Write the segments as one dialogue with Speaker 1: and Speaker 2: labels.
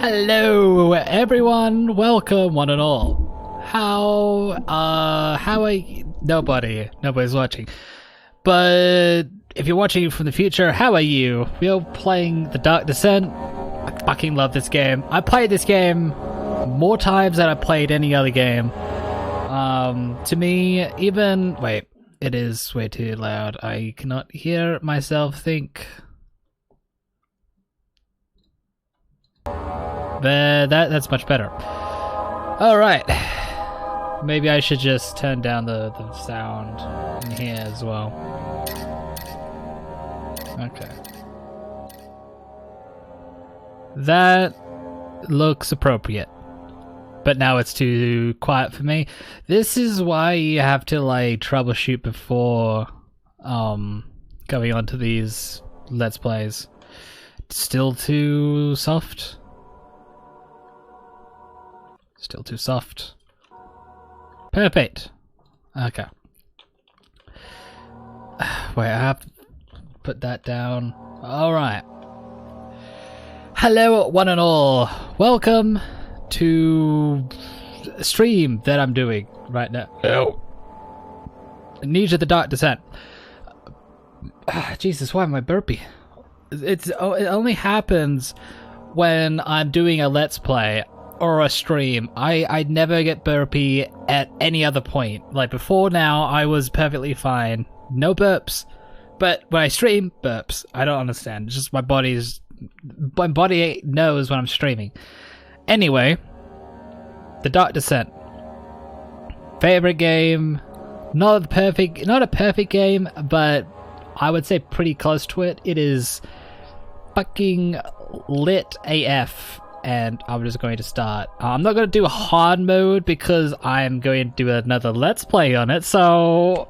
Speaker 1: Hello everyone, welcome one and all. Nobody's watching. But if you're watching from the future, how are you? We're playing The Dark Descent. I fucking love this game. I played this game more times than I played any other game. To me, wait, it is way too loud. I cannot hear myself think. But that's much better. Alright. Maybe I should just turn down the sound in here as well. Okay. That looks appropriate. But now it's too quiet for me. This is why you have to like troubleshoot before going on to these Let's Plays. Still too soft? Still too soft. Perfect. Okay. Wait, I have to put that down. Alright. Hello, one and all. Welcome to a stream that I'm doing right now. Oh. Amnesia the Dark Descent. Jesus, why am I burpy? It only happens when I'm doing a Let's Play or a stream. I never get burpy at any other point. Like before now, I was perfectly fine. No burps. But when I stream, burps. I don't understand. It's just my body knows when I'm streaming. Anyway, The Dark Descent. Favorite game. Not a perfect game, but I would say pretty close to it. It is fucking lit AF. And I'm just going to start. I'm not going to do a hard mode because I'm going to do another Let's Play on it. So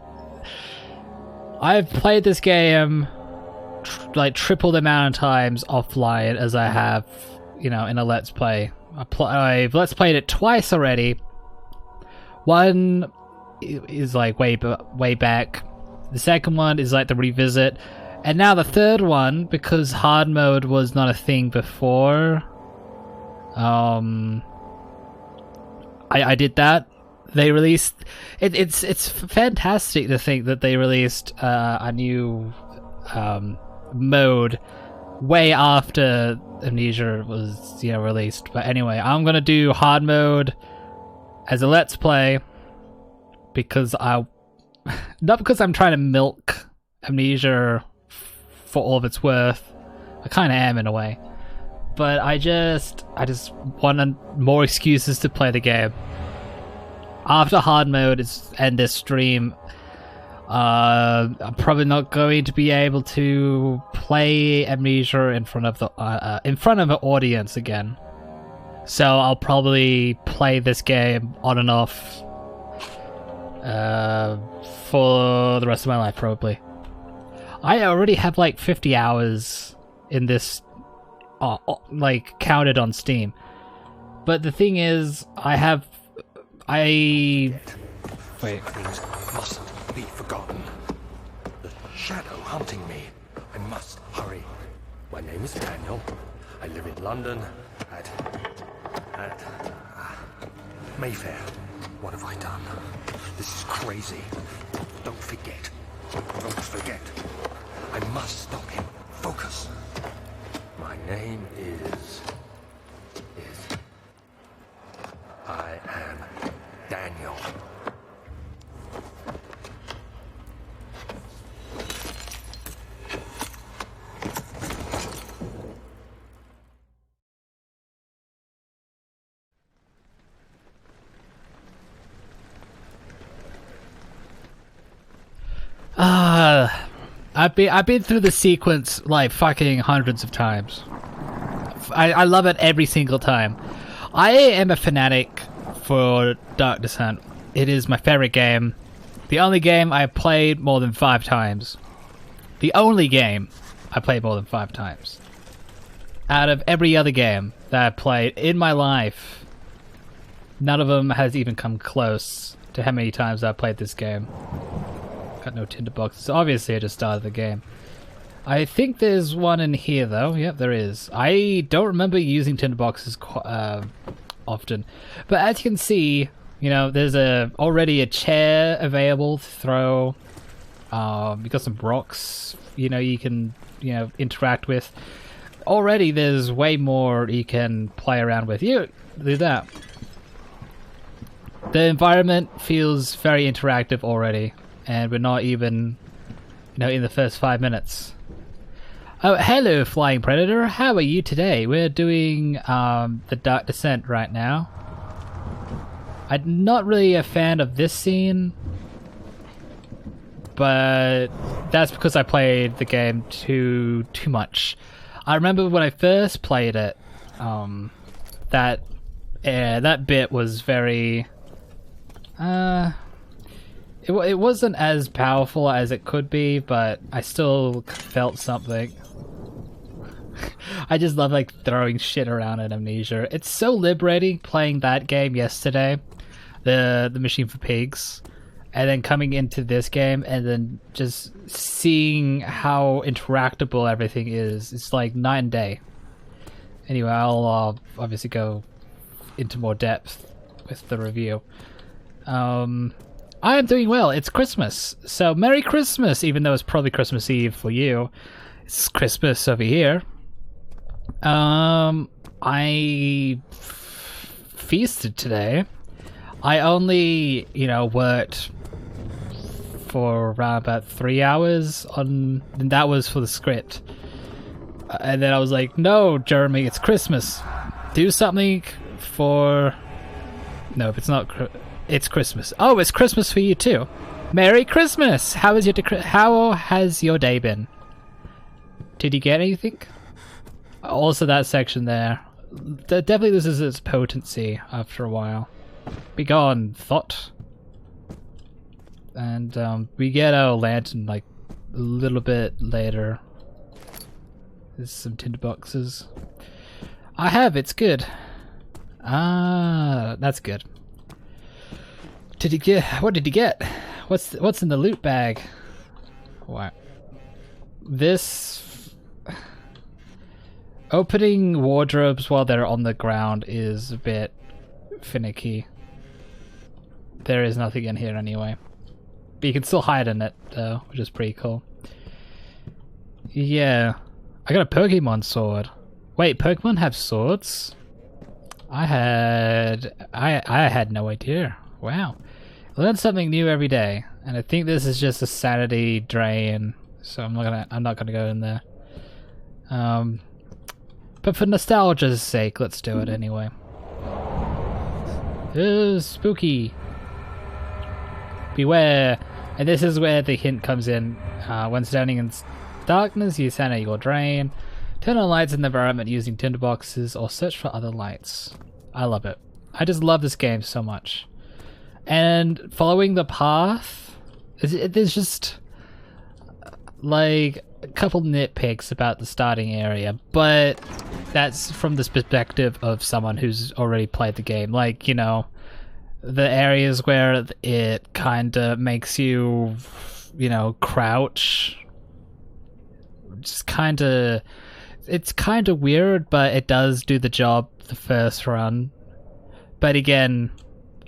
Speaker 1: I've played this game like triple the amount of times offline as I have, you know, in a Let's Play. I've Let's Played it twice already. One is like way back. The second one is like the revisit. And now the third one, because hard mode was not a thing before. I did that. They released it's fantastic to think that they released a new mode way after Amnesia was released. But anyway, I'm gonna do hard mode as a Let's Play because not because I'm trying to milk Amnesia for all of its worth. I kind of am in a way. But I just want more excuses to play the game. After hard mode and this stream, I'm probably not going to be able to play Amnesia in front of an audience again. So I'll probably play this game on and off for the rest of my life, probably. I already have like 50 hours in this. Like counted on Steam, but the thing is, wait.
Speaker 2: Things mustn't be forgotten. The shadow hunting me. I must hurry. My name is Daniel. I live in London at Mayfair. What have I done? This is crazy. Don't forget. Don't forget. I must stop him. Focus. My name is I am Daniel.
Speaker 1: I've been through the sequence like fucking hundreds of times. I love it every single time. I am a fanatic for Dark Descent. It is my favorite game. The only game I played more than 5 times. The only game I played more than 5 times. Out of every other game that I've played in my life, none of them has even come close to how many times I've played this game. Got no tinderboxes. So obviously I just started the game. I think there's one in here, though. Yep, there is. I don't remember using tinderboxes often. But as you can see, you know, there's already a chair available to throw. You got some rocks, you know, you can, you know, interact with. Already there's way more you can play around with. You do that. The environment feels very interactive already, and we're not even, you know, in the first 5 minutes. Oh, hello, Flying Predator. How are you today? We're doing the Dark Descent right now. I'm not really a fan of this scene, but that's because I played the game too much. I remember when I first played it, that bit was very. It wasn't as powerful as it could be, but I still felt something. I just love like throwing shit around in Amnesia. It's so liberating playing that game yesterday, the Machine for Pigs, and then coming into this game and then just seeing how interactable everything is. It's like night and day. Anyway, I'll obviously go into more depth with the review. I am doing well. It's Christmas, so Merry Christmas, even though it's probably Christmas Eve for you. It's Christmas over here. I feasted today. I only, you know, worked for around about 3 hours and that was for the script. And then I was like, no, Jeremy, it's Christmas. Do something for... No, if it's not... It's Christmas. Oh, it's Christmas for you too. Merry Christmas! How has your day been? Did you get anything? Also, that section there. That definitely loses its potency after a while. Be gone, thought. And we get our lantern like a little bit later. There's some tinderboxes. I have, it's good. Ah, that's good. Did you get? What did you get? What's in the loot bag? What? This opening wardrobes while they're on the ground is a bit finicky. There is nothing in here anyway, but you can still hide in it though, which is pretty cool. Yeah, I got a Pokemon sword. Wait, Pokemon have swords? I had no idea. Wow. Learn something new every day, and I think this is just a sanity drain, so I'm not gonna go in there. But for nostalgia's sake, let's do it anyway. Spooky. Beware. And this is where the hint comes in. When standing in darkness, use sanity or drain. Turn on lights in the environment using tinderboxes, or search for other lights. I love it. I just love this game so much. And following the path, there's just like a couple nitpicks about the starting area, but that's from the perspective of someone who's already played the game. Like, you know, the areas where it kind of makes you, you know, crouch. Just kind of, it's kind of weird, but it does do the job the first run. But again,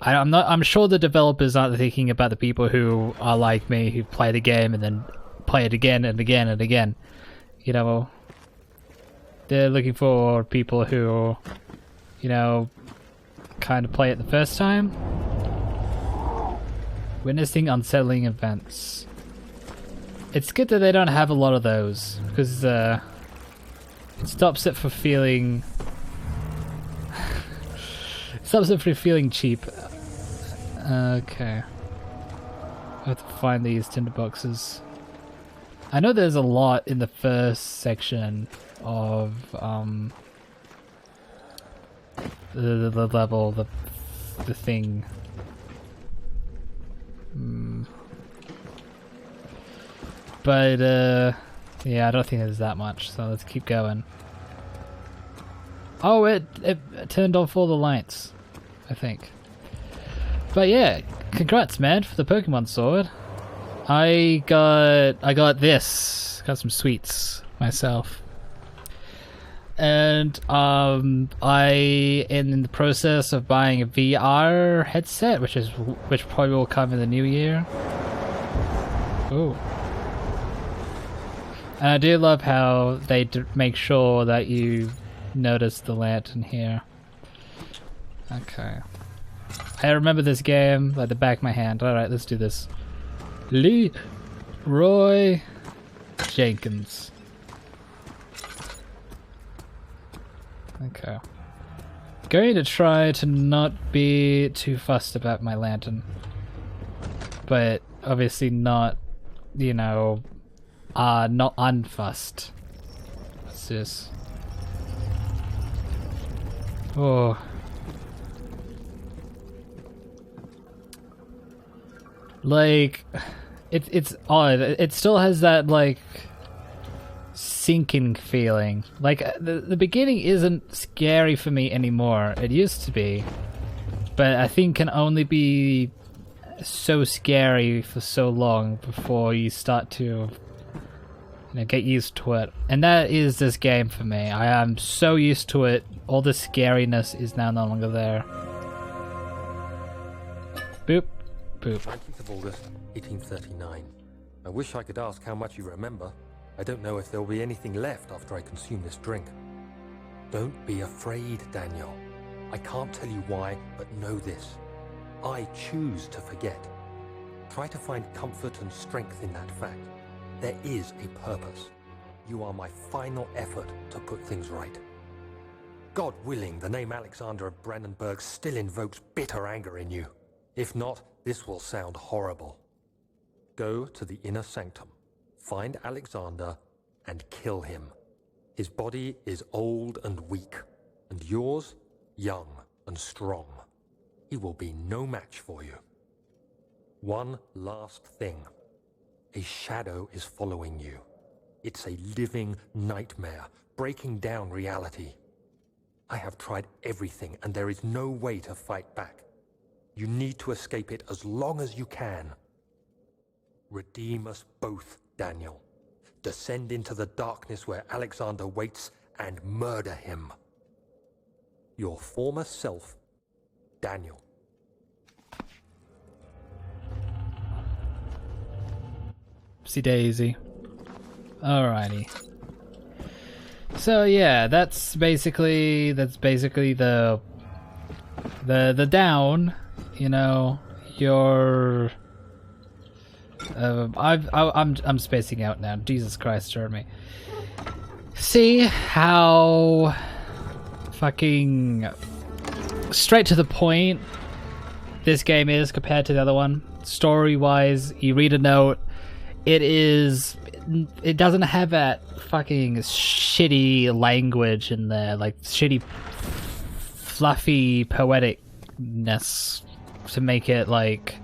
Speaker 1: I'm sure the developers aren't thinking about the people who are like me, who play the game and then play it again and again and again. You know, they're looking for people who, you know, kind of play it the first time. Witnessing unsettling events. It's good that they don't have a lot of those, because it stops it from feeling... stops it from feeling cheap. Okay. I have to find these tinderboxes. I know there's a lot in the first section of the level, the thing. But yeah, I don't think there's that much, so let's keep going. Oh, it turned off all the lights, I think. But yeah, congrats, man, for the Pokemon sword. I got this. Got some sweets myself. And I am in the process of buying a VR headset, which probably will come in the new year. Ooh. And I do love how they make sure that you notice the lantern here. Okay. I remember this game like the back of my hand. Alright, let's do this. Leroy Jenkins. Okay. Going to try to not be too fussed about my lantern. But obviously not, you know, not unfussed. What's this? Oh. Like, it's odd. It still has that, like, sinking feeling. Like, the beginning isn't scary for me anymore. It used to be. But I think can only be so scary for so long before you start to, you know, get used to it. And that is this game for me. I am so used to it. All the scariness is now no longer there. Boop. Boop.
Speaker 2: 19th of August, 1839. I wish I could ask how much you remember. I don't know if there'll be anything left after I consume this drink. Don't be afraid, Daniel. I can't tell you why, but know this. I choose to forget. Try to find comfort and strength in that fact. There is a purpose. You are my final effort to put things right. God willing, the name Alexander of Brandenburg still invokes bitter anger in you. If not, this will sound horrible. Go to the inner sanctum, find Alexander, and kill him. His body is old and weak, and yours, young and strong. He will be no match for you. One last thing. A shadow is following you. It's a living nightmare, breaking down reality. I have tried everything, and there is no way to fight back. You need to escape it as long as you can. Redeem us both, Daniel. Descend into the darkness where Alexander waits and murder him. Your former self, Daniel.
Speaker 1: Oopsie daisy. Alrighty. So yeah, that's basically the down. You know, you're. I'm spacing out now. Jesus Christ, Jeremy. See how fucking straight to the point this game is compared to the other one. Story-wise, you read a note. It doesn't have that fucking shitty language in there, like shitty, fluffy poeticness to make it like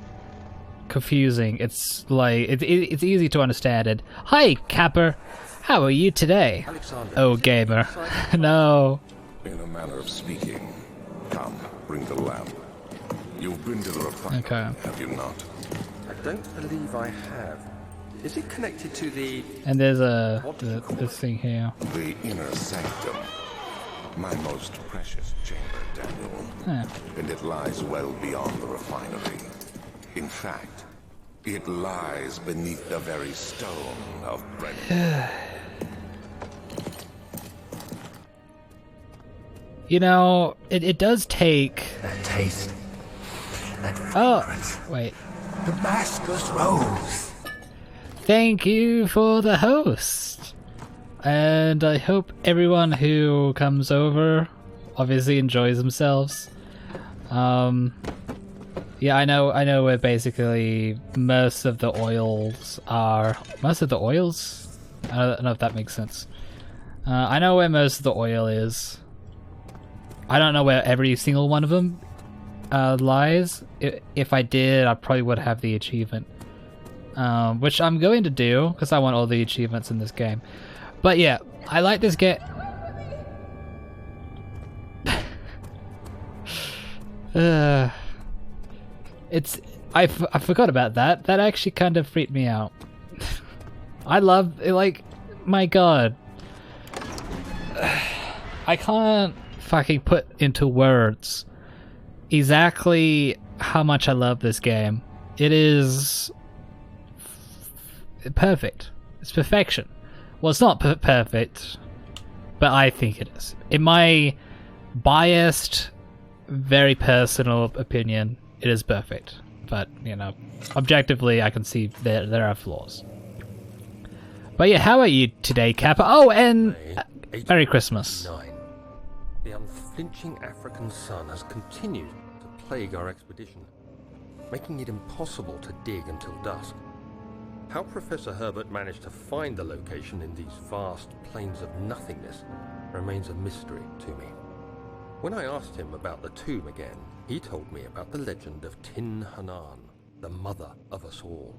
Speaker 1: confusing. It's like it's easy to understand it. Hi, Capper. How are you today?
Speaker 2: Alexander,
Speaker 1: oh, gamer. No.
Speaker 3: In a manner of speaking. Come, bring the lamp. You've been to the refinery,
Speaker 1: Okay.
Speaker 3: have you not?
Speaker 2: I don't believe I have. Is it connected to the...
Speaker 1: And there's this thing here.
Speaker 3: The inner sanctum. My most precious chamber, Daniel.
Speaker 1: Huh.
Speaker 3: And it lies well beyond the refinery. In fact, it lies beneath the very stone of Brent.
Speaker 1: You know, it does take...
Speaker 2: That taste. That
Speaker 1: Oh,
Speaker 2: fragrance.
Speaker 1: wait.
Speaker 2: Damascus rose.
Speaker 1: Thank you for the host. And I hope everyone who comes over obviously enjoys themselves. Yeah, I know where basically most of the oils are. Most of the oils? I don't know if that makes sense. I know where most of the oil is. I don't know where every single one of them lies. If I did, I probably would have the achievement. Which I'm going to do, because I want all the achievements in this game. But yeah, I like this game. I forgot about that. That actually kind of freaked me out. I love it, like, my god. I can't fucking put into words exactly how much I love this game. It is perfect. It's perfection. Well, it's not perfect, but I think it is. In my biased, very personal opinion, it is perfect. But, you know, objectively, I can see there are flaws. But yeah, how are you today, Kappa? Oh, and Merry Christmas.
Speaker 2: The unflinching African sun has continued to plague our expedition, making it impossible to dig until dusk. How Professor Herbert managed to find the location in these vast plains of nothingness remains a mystery to me. When I asked him about the tomb again, he told me about the legend of Tin Hanan, the mother of us all.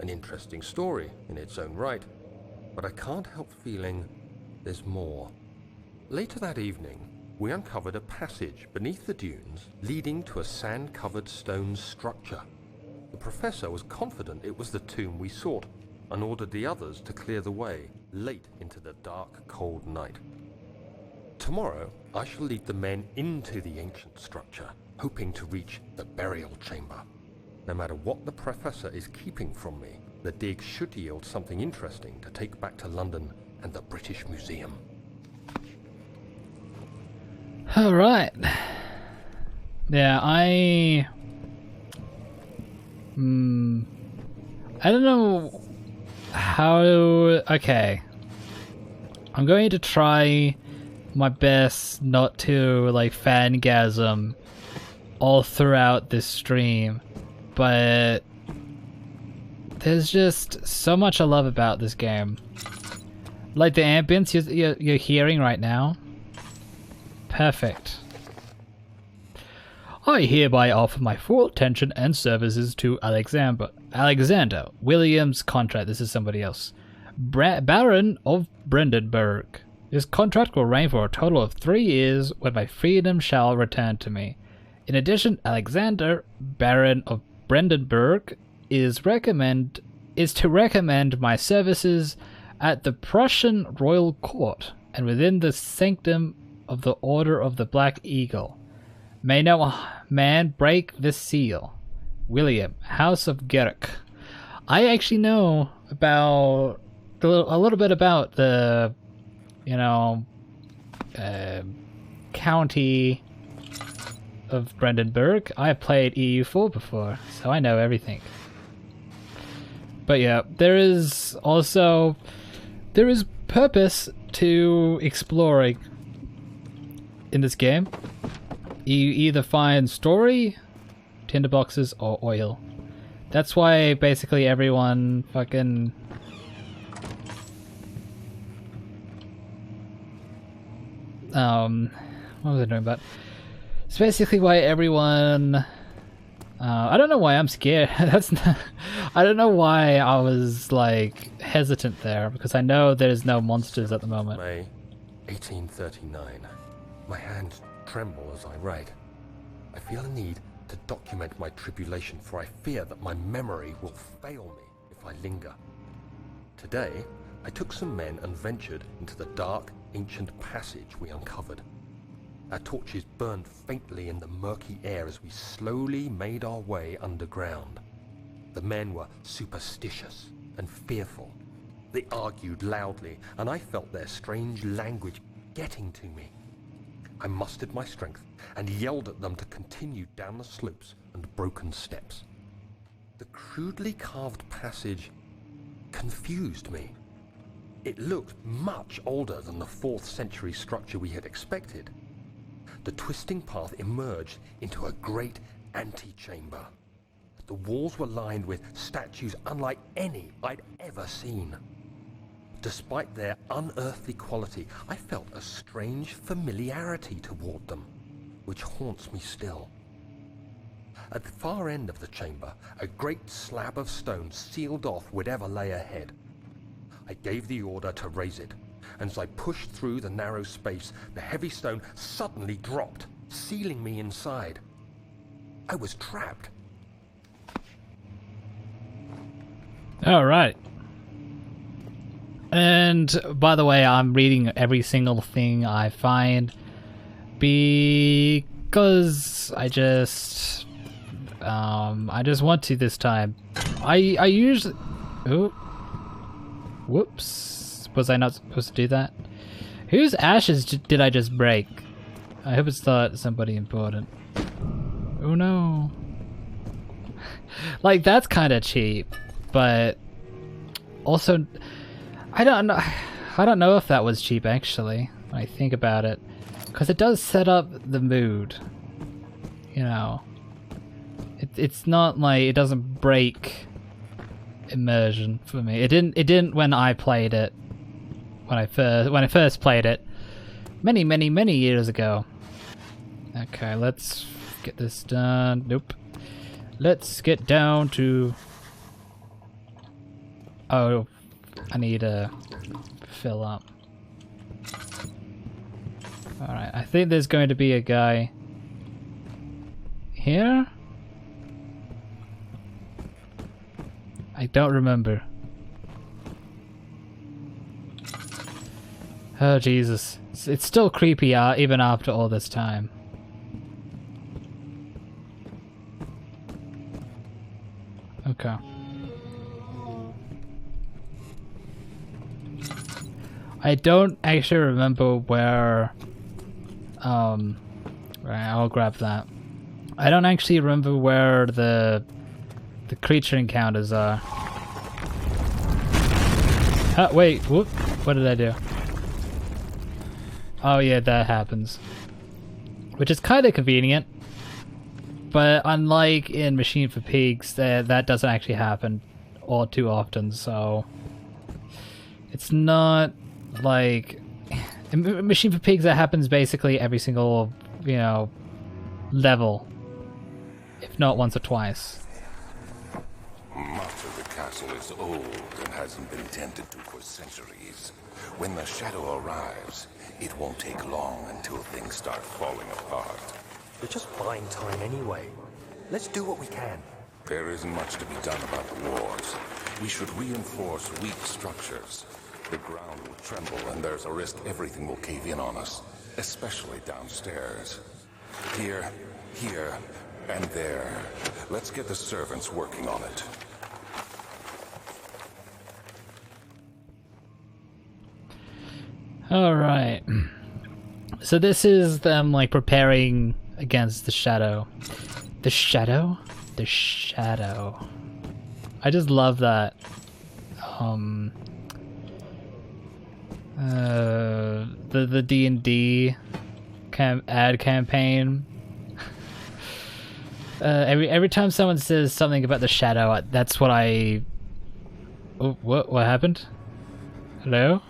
Speaker 2: An interesting story in its own right, but I can't help feeling there's more. Later that evening, we uncovered a passage beneath the dunes leading to a sand-covered stone structure. The professor was confident it was the tomb we sought and ordered the others to clear the way late into the dark, cold night. Tomorrow, I shall lead the men into the ancient structure, hoping to reach the burial chamber. No matter what the professor is keeping from me, the dig should yield something interesting to take back to London and the British Museum.
Speaker 1: Alright. Yeah, I don't know how... Okay. I'm going to try my best not to, like, fangasm all throughout this stream, but there's just so much I love about this game. Like the ambience you're hearing right now. Perfect. I hereby offer my full attention and services to Alexander Williams contract. This is somebody else. Baron of Brandenburg. This contract will reign for a total of 3 years when my freedom shall return to me. In addition, Alexander, Baron of Brandenburg, is to recommend my services at the Prussian royal court and within the sanctum of the Order of the Black Eagle. May no man break this seal. William, House of Gerck. I actually know about a little bit about the, you know, county of Brandenburg. I have played EU4 before, so I know everything. But yeah, there is purpose to exploring in this game. You either find story, tinderboxes, or oil. That's why basically everyone fucking... what was I doing about? It's basically why everyone... I don't know why I'm scared. That's not... I don't know why I was, like, hesitant there, because I know there's no monsters at the moment.
Speaker 2: May 1839. My hands tremble as I write. I feel a need to document my tribulation, for I fear that my memory will fail me if I linger. Today, I took some men and ventured into the dark, ancient passage we uncovered. Our torches burned faintly in the murky air as we slowly made our way underground. The men were superstitious and fearful. They argued loudly, and I felt their strange language getting to me. I mustered my strength and yelled at them to continue down the slopes and broken steps. The crudely carved passage confused me. It looked much older than the 4th century structure we had expected. The twisting path emerged into a great antechamber. The walls were lined with statues unlike any I'd ever seen. Despite their unearthly quality, I felt a strange familiarity toward them, which haunts me still. At the far end of the chamber, a great slab of stone sealed off whatever lay ahead. I gave the order to raise it, and as I pushed through the narrow space, the heavy stone suddenly dropped, sealing me inside. I was trapped.
Speaker 1: Alright. And by the way, I'm reading every single thing I find because I just want to this time. I usually... Oh. Whoops. Was I not supposed to do that? Whose ashes did I just break? I hope it's not somebody important. Oh no. Like, that's kind of cheap, but also I don't know if that was cheap actually when I think about it, because it does set up the mood, you know. It's not like it doesn't break immersion for me. It didn't when I played it, when I first played it many years ago. Okay, let's get this done. Nope. Let's get down to... Oh, I need to fill up. Alright, I think there's going to be a guy here? I don't remember. Oh Jesus. It's still creepy even after all this time. Okay. I don't actually remember where... Right, I'll grab that. I don't actually remember where the creature encounters are. Wait, whoop. What did I do? Oh yeah, that happens. Which is kind of convenient. But unlike in Machine for Pigs, that doesn't actually happen all too often, so... It's not like... In Machine for Pigs, that happens basically every single, you know, level. If not once or twice.
Speaker 3: Much of the castle is old and hasn't been tended to for centuries. When the shadow arrives, it won't take long until things start falling apart.
Speaker 2: We're just buying time anyway. Let's do what we can.
Speaker 3: There isn't much to be done about the walls. We should reinforce weak structures. The ground will tremble and there's a risk everything will cave in on us, especially downstairs. Here, and there. Let's get the servants working on it.
Speaker 1: Alright. So this is them, like, preparing against the shadow. The shadow? The shadow. I just love that. The D&D ad campaign. Every time someone says something about the shadow, that's what I... Oh, what happened? Hello?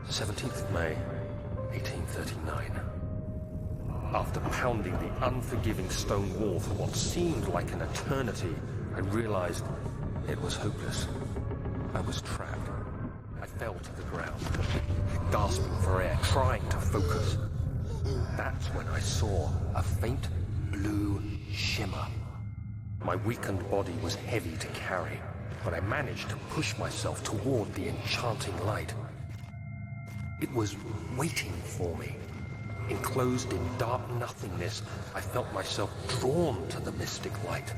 Speaker 2: 17th of May, 1839. After pounding the unforgiving stone wall for what seemed like an eternity, I realized it was hopeless. I was trapped. I fell to the ground, gasping for air, trying to focus. That's when I saw a faint blue shimmer. My weakened body was heavy to carry, but I managed to push myself toward the enchanting light. It was waiting for me. Enclosed in dark nothingness, I felt myself drawn to the mystic light.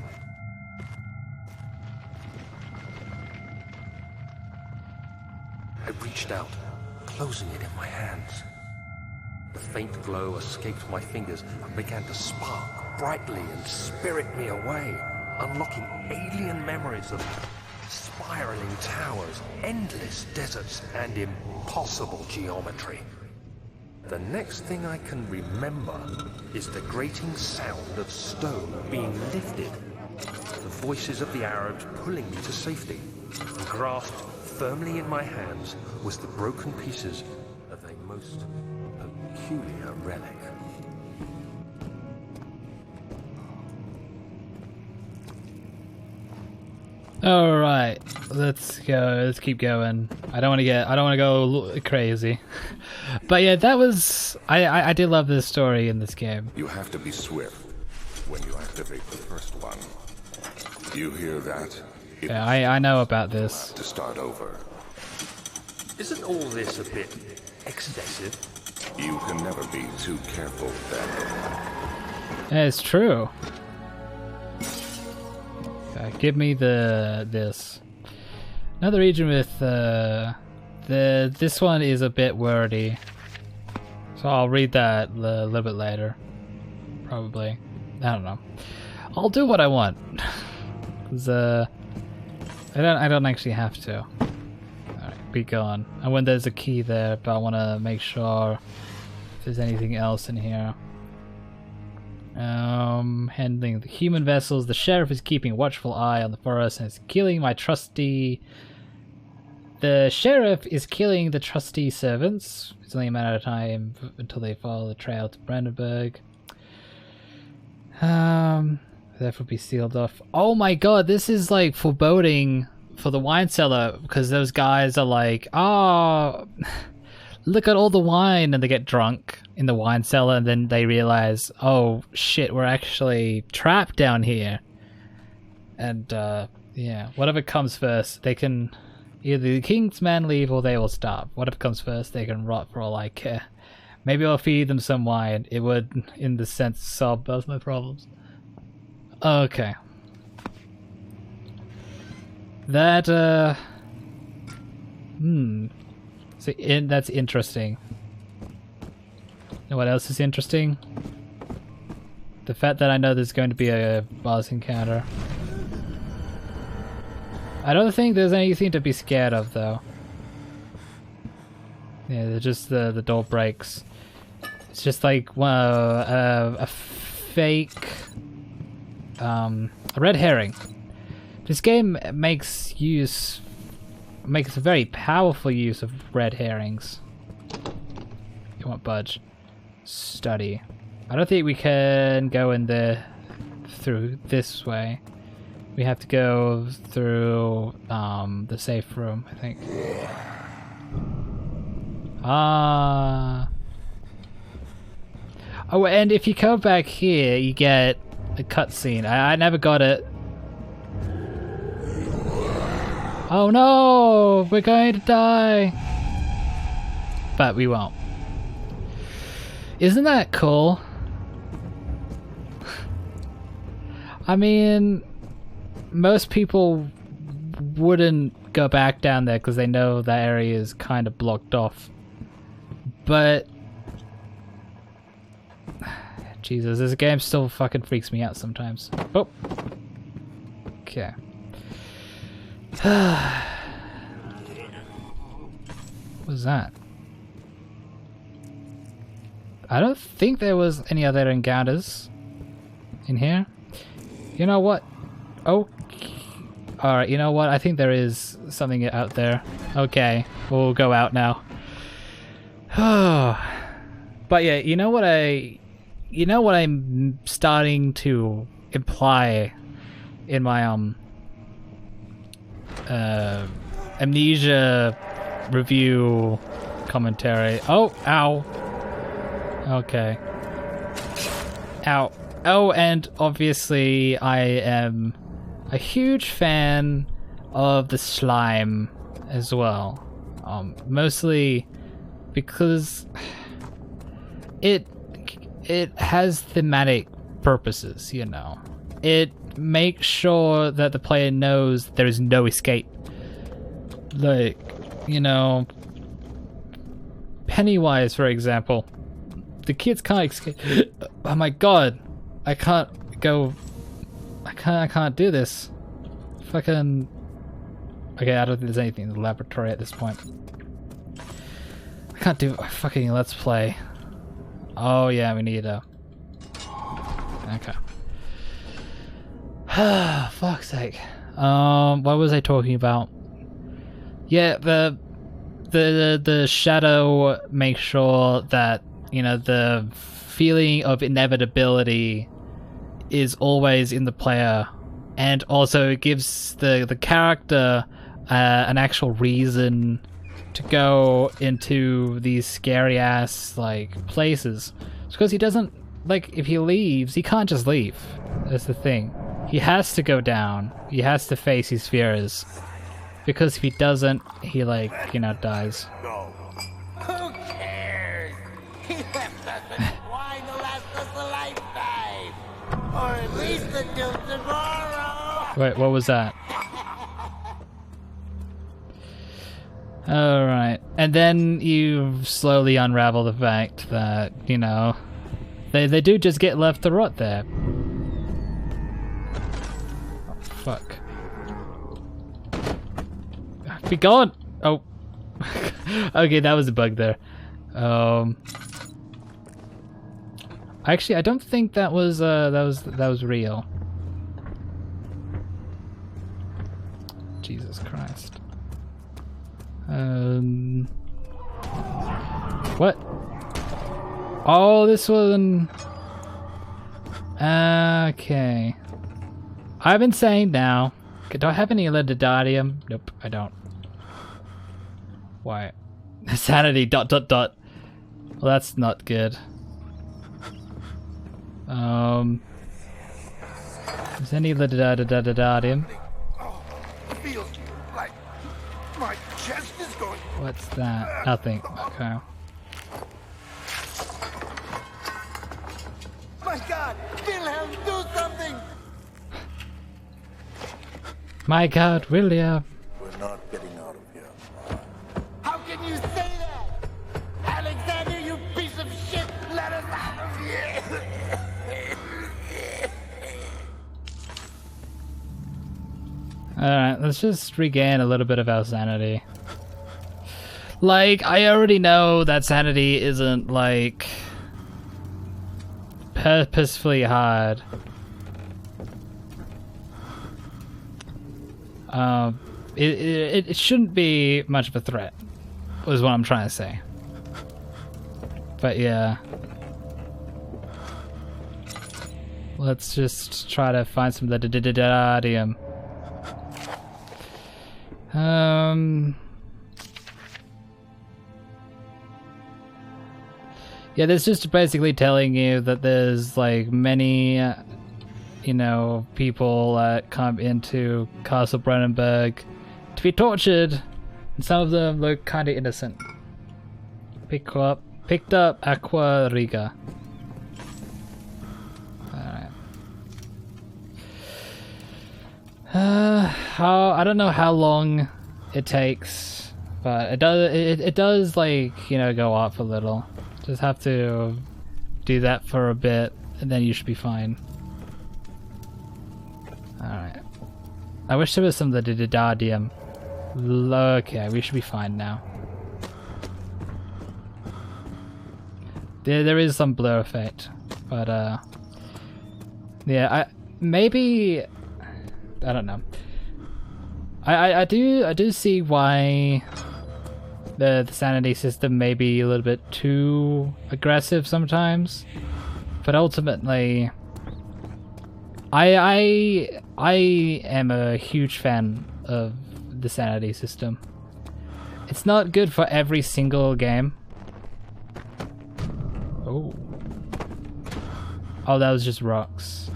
Speaker 2: I reached out, closing it in my hands. The faint glow escaped my fingers and began to spark brightly and spirit me away, unlocking alien memories of spiraling towers, endless deserts, and impossible geometry. The next thing I can remember is the grating sound of stone being lifted, the voices of the Arabs pulling me to safety, and grasped firmly in my hands was the broken pieces of a most peculiar relic.
Speaker 1: All right, let's go. Let's keep going. I don't want to go crazy. But yeah, that was. I did love this story in this game.
Speaker 3: You have to be swift when you activate the first one. You hear that? It
Speaker 1: Yeah, I know about this.
Speaker 3: to start over.
Speaker 2: Isn't all this a bit excessive?
Speaker 3: You can never be too careful, Daniel.
Speaker 1: Yeah, it's true. Give me this. Another region with this one is a bit wordy. So I'll read that a little bit later. Probably. I don't know. I'll do what I want. 'Cause I don't actually have to. Alright, be gone. And when there's a key there, but I wanna make sure if there's anything else in here. Handling the human vessels. The sheriff is keeping a watchful eye on the forest and is killing my trusty. The sheriff is killing the trusty servants. It's only a matter of time until they follow the trail to Brandenburg. Therefore be sealed off. Oh my god, this is like foreboding for the wine cellar because those guys are like, oh, look at all the wine, and they get drunk in the wine cellar and then they realize, oh shit, we're actually trapped down here. And yeah, whatever comes first, they can either the king's men leave or they will starve. Whatever comes first, they can rot for all I care. Maybe I'll feed them some wine. It would, in the sense, solve both my problems. Okay. That, so that's interesting. You know what else is interesting? The fact that I know there's going to be a boss encounter. I don't think there's anything to be scared of, though. Yeah, they're just the door breaks. It's just like a fake, a red herring. This game makes a very powerful use of red herrings. Come on, budge. Study. I don't think we can go in there through this way. We have to go through the safe room, I think. Oh, and if you go back here, you get a cutscene. I never got it. Oh no! We're going to die! But we won't. Isn't that cool? I mean, most people wouldn't go back down there because they know that area is kind of blocked off. But Jesus, this game still fucking freaks me out sometimes. Oh. Okay. What was that? I don't think there was any other encounters in here. You know what? Oh. Alright, you know what? I think there is something out there. Okay, we'll go out now. But yeah, you know what I'm starting to imply in my Amnesia review commentary. Oh, ow. Okay. Ow. Oh, and obviously I am a huge fan of the slime as well. Mostly because it has thematic purposes, you know. It makes sure that the player knows there is no escape. Like, you know, Pennywise, for example. The kids can't escape. Oh my god. I can't do this. Fucking... Okay, I don't think there's anything in the laboratory at this point. I can't do a fucking let's play. Oh yeah, we need a... Okay. Fuck's sake. What was I talking about? Yeah, the shadow makes sure that, you know, the feeling of inevitability is always in the player, and also it gives the character an actual reason to go into these scary ass like places. It's because he doesn't, like, if he leaves, he can't just leave. That's the thing. He has to go down. He has to face his fears. Because if he doesn't, he like, you know, dies.
Speaker 4: No. Who cares? He left us with wine to last us a lifetime. Or at least until tomorrow.
Speaker 1: Wait, what was that? Alright. And then you slowly unravel the fact that, you know, they do just get left to rot there. Oh, fuck. Be gone! Oh. Okay, that was a bug there. Actually, I don't think that was real. Jesus Christ. What? Oh, this one. Okay. I've been saying now. Do I have any Elididarium? Nope, I don't. Why? Sanity ... Well, that's not good. Is any Elididarium?
Speaker 4: Oh, it feels like my chest is going.
Speaker 1: What's that? Nothing. Okay.
Speaker 4: My God, Wilhelm, do something!
Speaker 1: My God, William.
Speaker 5: We're not getting out of here.
Speaker 4: How can you say that? Alexander, you piece of shit, let us out of here!
Speaker 1: Alright, let's just regain a little bit of our sanity. Like, I already know that sanity isn't, like, purposefully hard. It shouldn't be much of a threat, is what I'm trying to say. But yeah. Let's just try to find some Elididarium. Yeah, this is just basically telling you that there's like many, you know, people that come into Castle Brennenburg to be tortured, and some of them look kind of innocent. Picked up Aqua Riga. Alright. I don't know how long it takes, but it does like, you know, go up a little. Just have to do that for a bit, and then you should be fine. Alright. I wish there was some Elididarium. Okay, we should be fine now. There is some blur effect, but yeah, maybe I don't know. I do see why the sanity system may be a little bit too aggressive sometimes, but ultimately, I am a huge fan of the sanity system. It's not good for every single game. Oh. Oh, that was just rocks.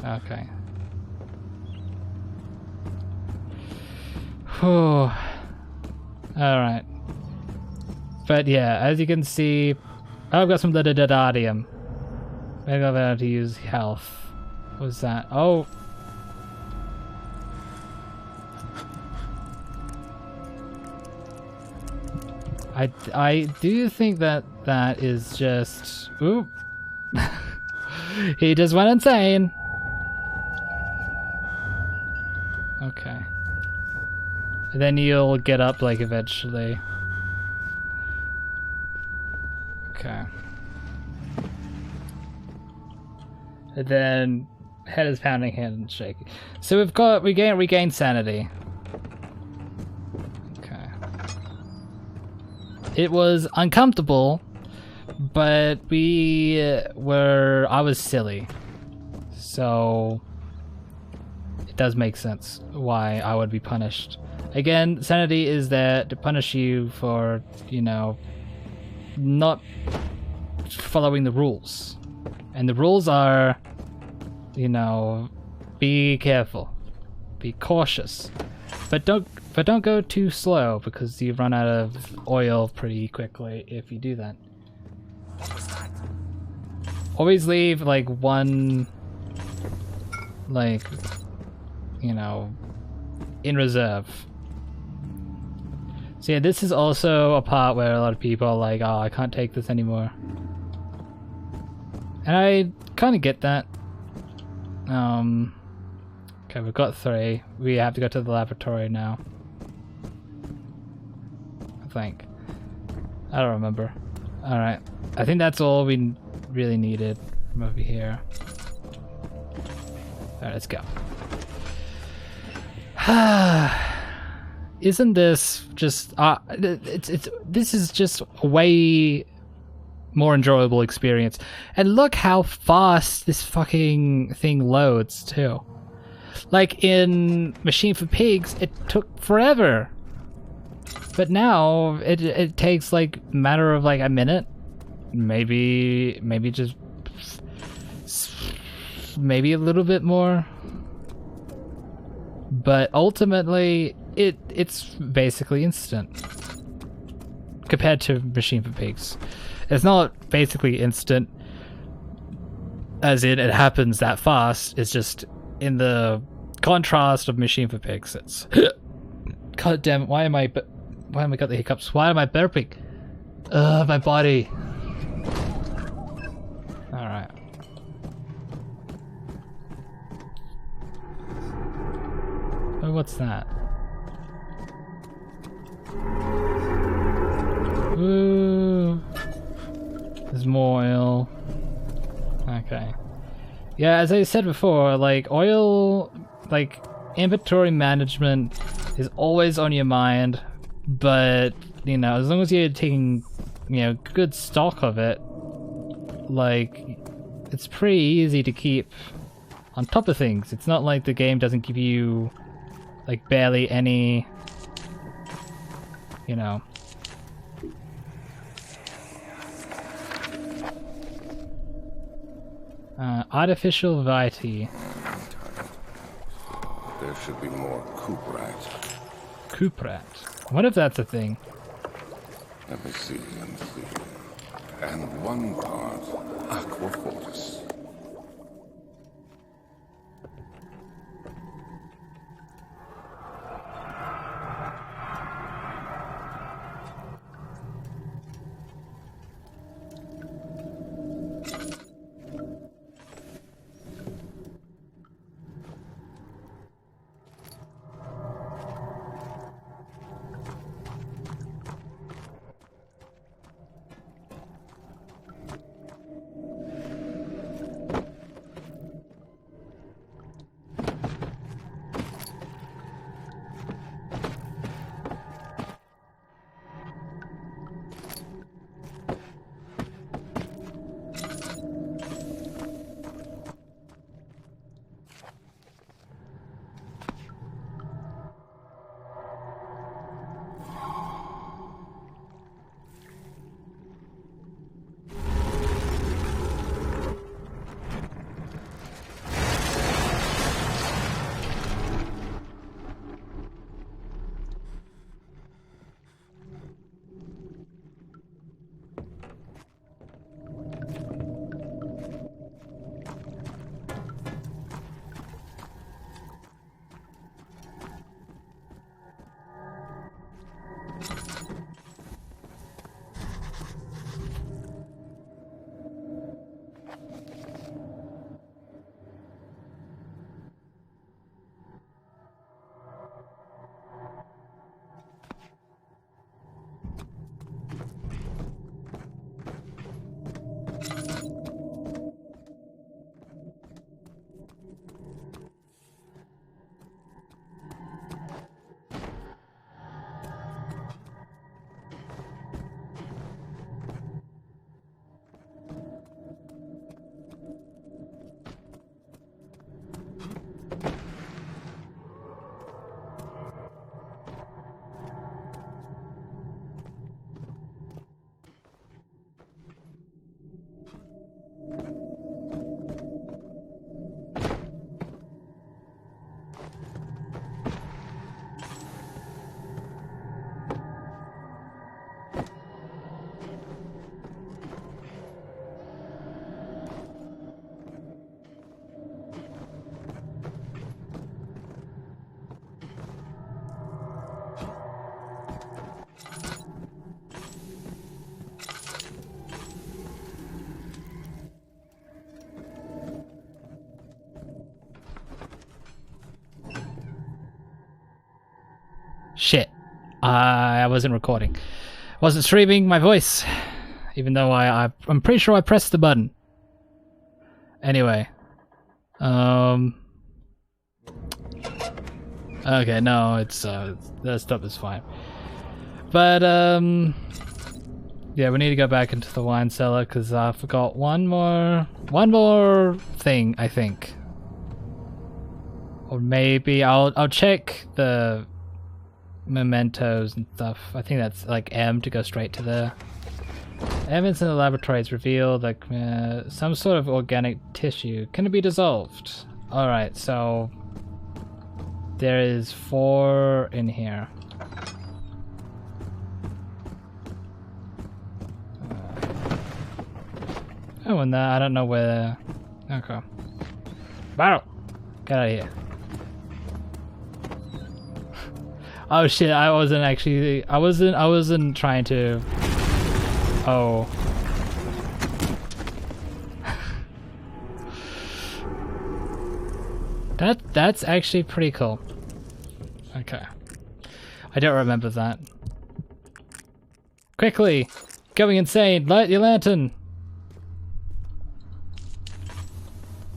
Speaker 1: Okay. Whew. Alright. But yeah, as you can see, I've got some Elididarium. Maybe I'll have to use health. What was that? Oh! I do think that is just... Oop! He just went insane! Okay. And then you'll get up, like, eventually. Okay. And then head is pounding, hand and shaking. So we've got regained sanity. Okay. It was uncomfortable, but I was silly. So it does make sense why I would be punished. Again, sanity is there to punish you for, you know, not following the rules. And the rules are, you know, be careful. Be cautious. But don't go too slow because you run out of oil pretty quickly if you do that.
Speaker 2: What was that?
Speaker 1: Always leave like one, like, you know, in reserve. So yeah, this is also a part where a lot of people are like, oh, I can't take this anymore. And I kind of get that. Okay, we've got 3. We have to go to the laboratory now. I think. I don't remember. Alright. I think that's all we really needed from over here. Alright, let's go. Isn't this just this is just a way more enjoyable experience. And look how fast this fucking thing loads too. Like in Machine for Pigs, it took forever. But now it takes like a matter of like a minute. Maybe just maybe a little bit more. But ultimately it's basically instant compared to Machine for Pigs. It's not basically instant as in it happens that fast. It's just in the contrast of Machine for Pigs. It's God damn it, why am I got the hiccups? Why am I burping? My body. Alright. Oh, what's that? Ooh. There's more oil. Okay. Yeah, as I said before, like oil, like inventory management is always on your mind, but you know, as long as you're taking, you know, good stock of it, like it's pretty easy to keep on top of things. It's not like the game doesn't give you like barely any, you know. Artificial variety.
Speaker 3: There should be more cooprat.
Speaker 1: Cooprat. What if that's a thing?
Speaker 3: Let me see. And 1 part aquafortis.
Speaker 1: Shit. I wasn't recording. Wasn't streaming my voice. Even though I'm pretty sure I pressed the button. Anyway. Okay, no, it's that stuff is fine. But yeah, we need to go back into the wine cellar because I forgot one more thing, I think. Or maybe I'll check the mementos and stuff. I think that's like M to go straight to there. Evidence in the laboratory has revealed like some sort of organic tissue. Can it be dissolved? Alright, so there is 4 in here. Oh, and I don't know where. Okay. Barrel! Get out of here. Oh shit, I wasn't trying to. Oh. That's actually pretty cool. Okay. I don't remember that. Quickly! Going insane! Light your lantern!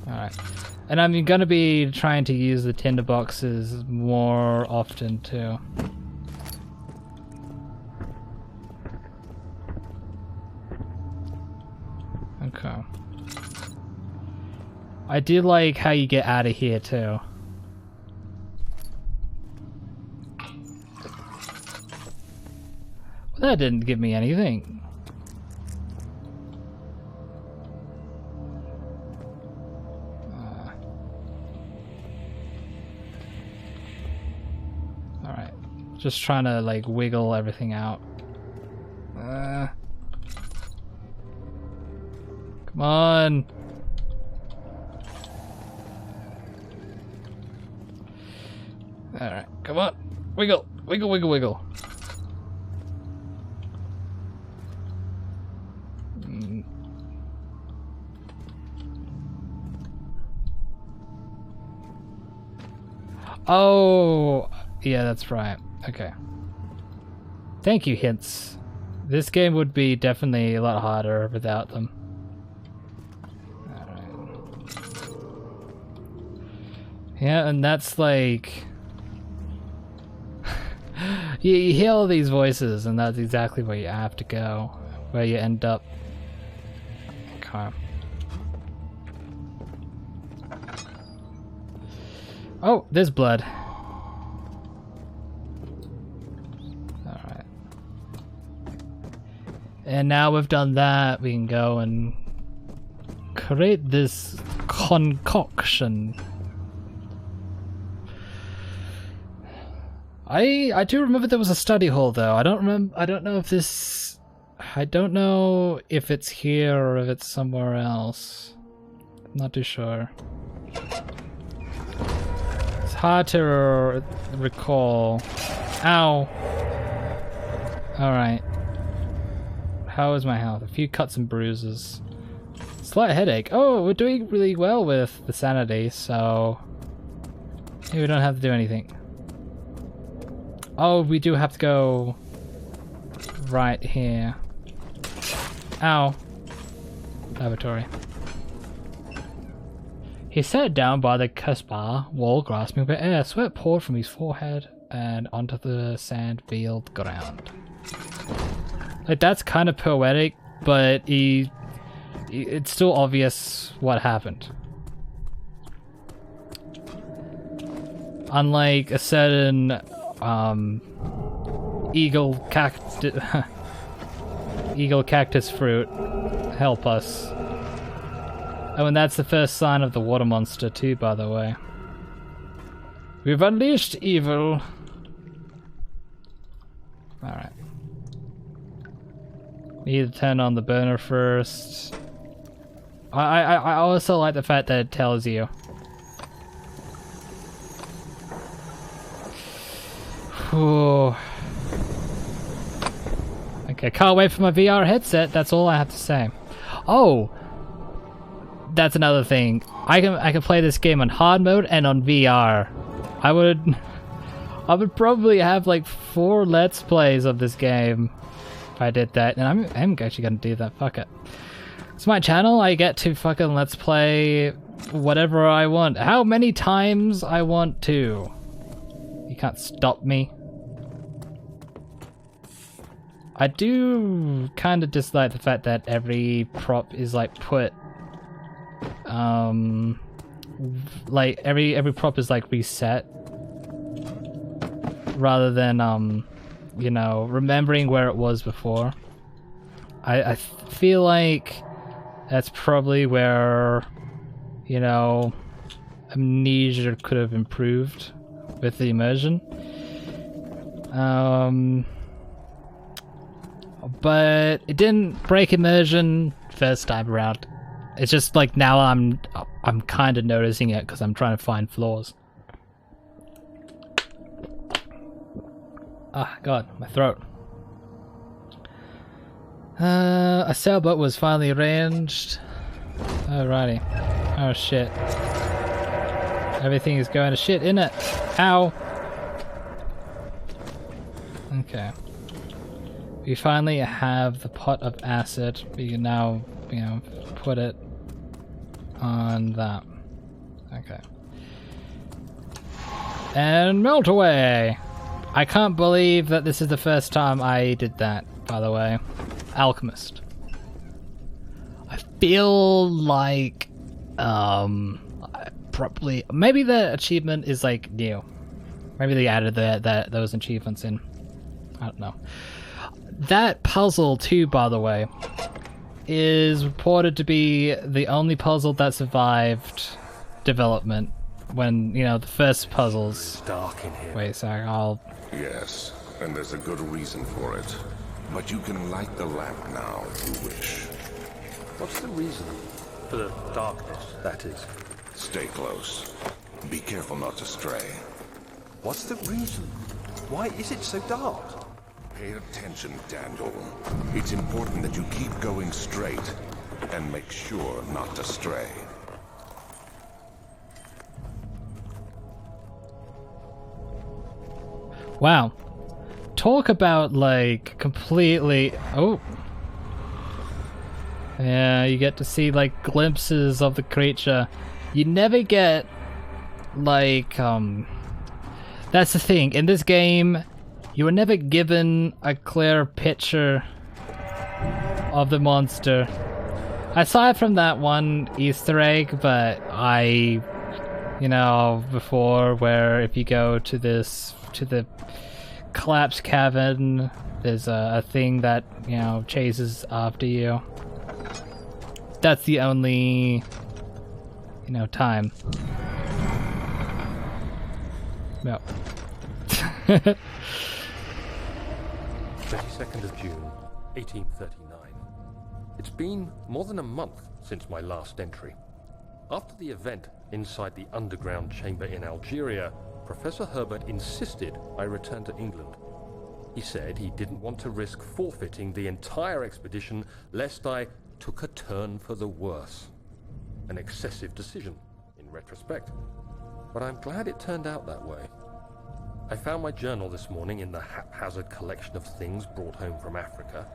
Speaker 1: Alright. And I'm gonna be trying to use the tinder boxes more often too. Okay. I do like how you get out of here too. Well, that didn't give me anything. Alright. Just trying to like wiggle everything out. Come on. Alright, come on. Wiggle, wiggle, wiggle, wiggle. Oh, yeah, that's right. Okay. Thank you, hints. This game would be definitely a lot harder without them. Alright. Yeah, and that's like... you hear all these voices, and that's exactly where you have to go. Where you end up. Okay. Oh, there's blood. Alright. And now we've done that, we can go and create this concoction. I do remember there was a study hall though. I don't know if it's here or if it's somewhere else. I'm not too sure. It's hard to recall. Ow. Alright. How is my health? A few cuts and bruises. Slight headache. Oh, we're doing really well with the sanity, so maybe we don't have to do anything. Oh, we do have to go right here. Ow. Laboratory. He sat down by the Caspar wall, grasping for air. Sweat poured from his forehead and onto the sand-filled ground. Like, that's kind of poetic, but it's still obvious what happened. Unlike a certain eagle cactus fruit, help us. Oh, and that's the first sign of the water monster too, by the way. We've unleashed evil. Alright. Need to turn on the burner first. I also like the fact that it tells you. Whew. Okay, can't wait for my VR headset, that's all I have to say. Oh! That's another thing. I can play this game on hard mode and on VR. I would probably have like 4 Let's Plays of this game if I did that. And I'm actually gonna do that. Fuck it. It's my channel. I get to fucking Let's Play whatever I want. How many times I want to. You can't stop me. I do kind of dislike the fact that every prop is like put like every prop is like reset rather than you know, remembering where it was before. I feel like that's probably where, you know, Amnesia could have improved with the immersion. But it didn't break immersion first time around. It's just like now I'm kind of noticing it because I'm trying to find flaws. Ah, God, my throat. A sailboat was finally arranged. Alrighty. Oh shit. Everything is going to shit, innit? Ow! Okay. We finally have the pot of acid. We can now, you know, put it on that. Okay. And melt away! I can't believe that this is the first time I did that, by the way. Alchemist. I feel like probably maybe the achievement is like new. Maybe they added those achievements in. I don't know. That puzzle too, by the way, is reported to be the only puzzle that survived development when, you know, the first puzzles.
Speaker 2: It's dark in here.
Speaker 1: Wait a sec, I'll...
Speaker 3: Yes, and there's a good reason for it. But you can light the lamp now if you wish.
Speaker 2: What's the reason? For the darkness, that is.
Speaker 3: Stay close. Be careful not to stray.
Speaker 2: What's the reason? Why is it so dark?
Speaker 3: Pay attention, Daniel. It's important that you keep going straight and make sure not to stray.
Speaker 1: Wow. Talk about, like, completely... Oh. Yeah, you get to see, like, glimpses of the creature. You never get, like, That's the thing. In this game, you were never given a clear picture of the monster. Aside from that one Easter egg, but you know, before, where if you go to the collapsed cavern, there's a thing that, you know, chases after you. That's the only, you know, time. No.
Speaker 6: 22nd of June, 1839. It's been more than a month since my last entry. After the event inside the underground chamber in Algeria, Professor Herbert insisted I return to England. He said he didn't want to risk forfeiting the entire expedition lest I took a turn for the worse. An excessive decision, in retrospect. But I'm glad it turned out that way. I found my journal this morning in the haphazard collection of things brought home from Africa.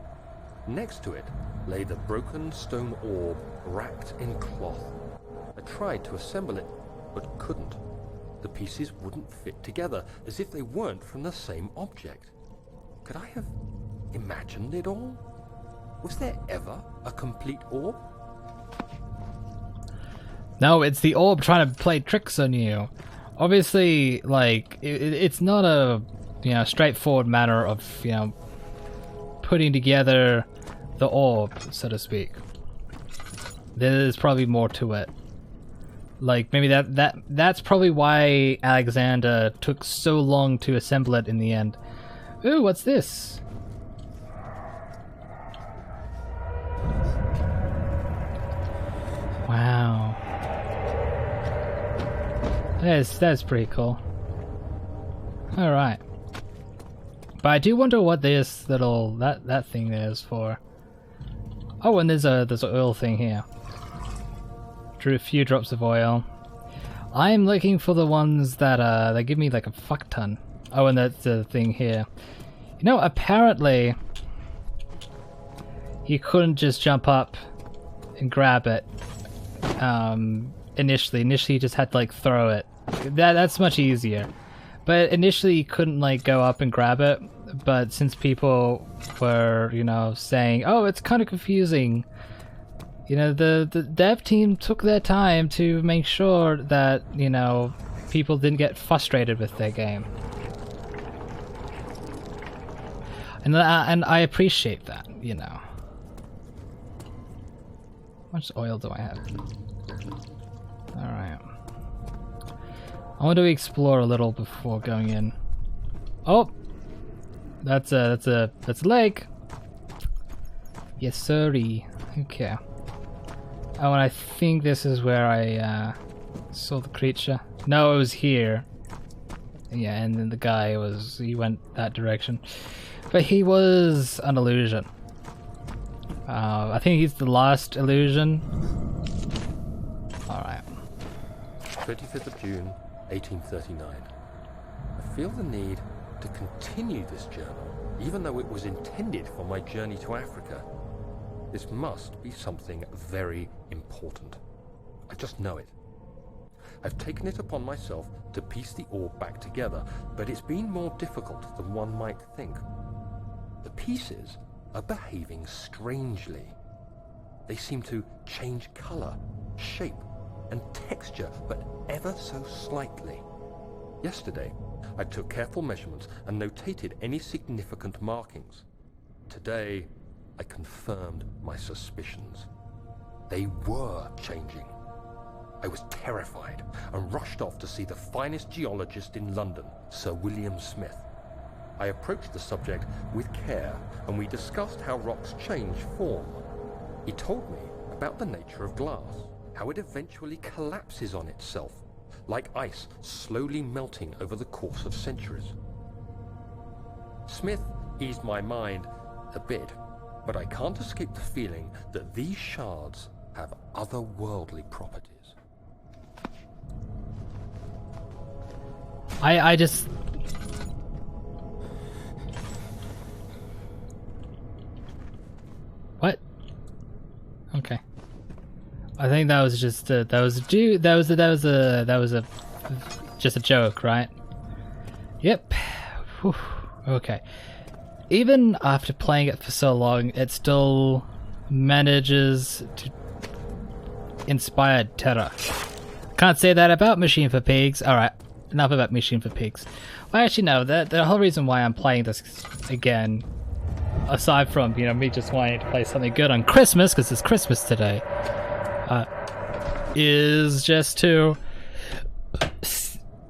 Speaker 6: Next to it lay the broken stone orb wrapped in cloth. I tried to assemble it, but couldn't. The pieces wouldn't fit together, as if they weren't from the same object. Could I have imagined it all? Was there ever a complete orb?
Speaker 1: No, it's the orb trying to play tricks on you. Obviously, like, it's not a, you know, straightforward matter of, you know, putting together the orb, so to speak. There's probably more to it. Like, maybe that's probably why Alexander took so long to assemble it in the end. Ooh, what's this? Wow. That's pretty cool. Alright. But I do wonder what this little that thing is for. Oh, and there's an oil thing here. Drew a few drops of oil. I'm looking for the ones that give me like a fuck ton. Oh, and that's the thing here. You know, apparently you couldn't just jump up and grab it initially. Initially you just had to like throw it. That's much easier. But initially you couldn't like go up and grab it. But since people were, you know, saying, oh, it's kind of confusing, you know, the dev team took their time to make sure that, you know, people didn't get frustrated with their game. And I appreciate that, you know. How much oil do I have? Alright. I want to explore a little before going in. Oh! That's a lake! Yes, sirree. Okay. Oh, and I think this is where I saw the creature. No, it was here. Yeah, and then the guy he went that direction. But he was an illusion. I think he's the last illusion. Alright.
Speaker 6: 25th of June, 1839. I feel the need to continue this journal, even though it was intended for my journey to Africa. This must be something very important. I just know it. I've taken it upon myself to piece the orb back together, but it's been more difficult than one might think. The pieces are behaving strangely. They seem to change color, shape, and texture, but ever so slightly. Yesterday, I took careful measurements and notated any significant markings. Today, I confirmed my suspicions. They were changing. I was terrified and rushed off to see the finest geologist in London, Sir William Smith. I approached the subject with care, and we discussed how rocks change form. He told me about the nature of glass, how it eventually collapses on itself, like ice slowly melting over the course of centuries. Smith eased my mind a bit, but I can't escape the feeling that these shards have otherworldly properties.
Speaker 1: I just... What? Okay. I think that was just just a joke, right? Yep. Whew. Okay. Even after playing it for so long, it still manages to inspire terror. Can't say that about Machine for Pigs. Alright, enough about Machine for Pigs. Well, actually no, the whole reason why I'm playing this again, aside from, you know, me just wanting to play something good on Christmas, because it's Christmas today, is just to,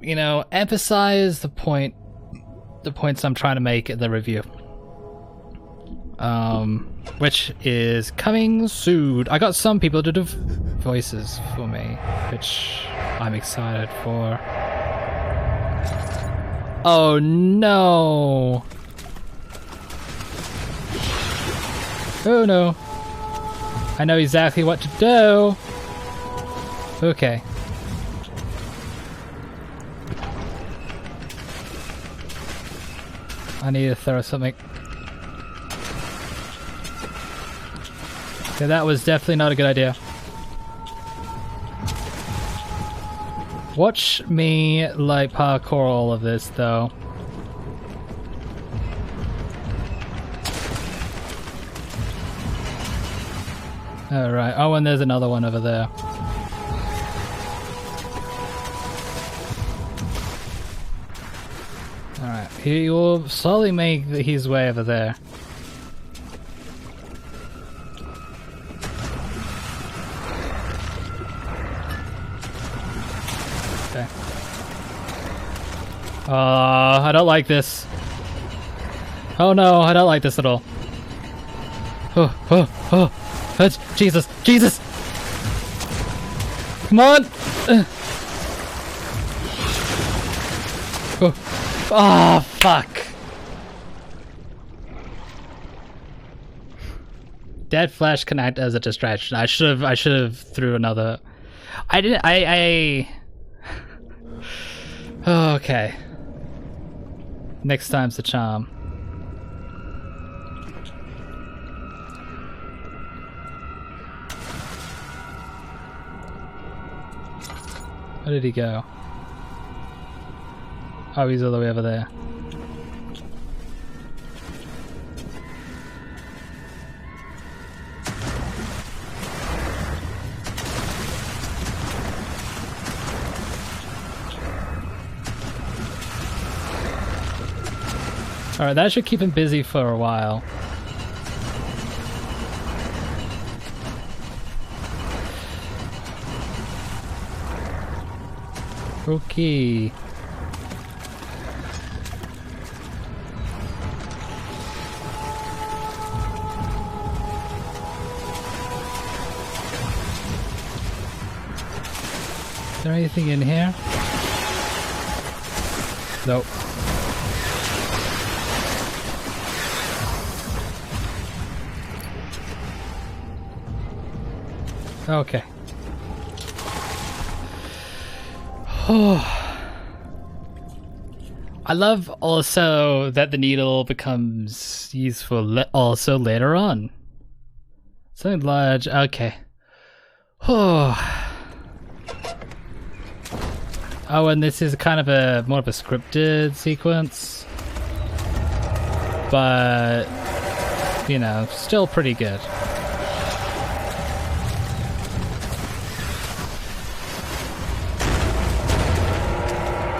Speaker 1: you know, emphasize the points I'm trying to make in the review. Which is coming soon. I got some people to do voices for me, which I'm excited for. Oh no! Oh no! I know exactly what to do! Okay. I need to throw something. Okay, that was definitely not a good idea. Watch me, like, parkour all of this, though. Alright, oh, and there's another one over there. Alright, he will slowly make his way over there. Okay. I don't like this. Oh no, I don't like this at all. Oh, Jesus, Jesus! Come on! Oh, fuck! Dead flesh can act as a distraction. I should have threw another. I didn't. Oh, okay. Next time's the charm. Where did he go? Oh, he's all the way over there. Alright, that should keep him busy for a while. Okay. Is there anything in here? Nope. Okay. I love also that the needle becomes useful also later on. Something large. Okay. Oh, and this is kind of a more of a scripted sequence, but you know, still pretty good.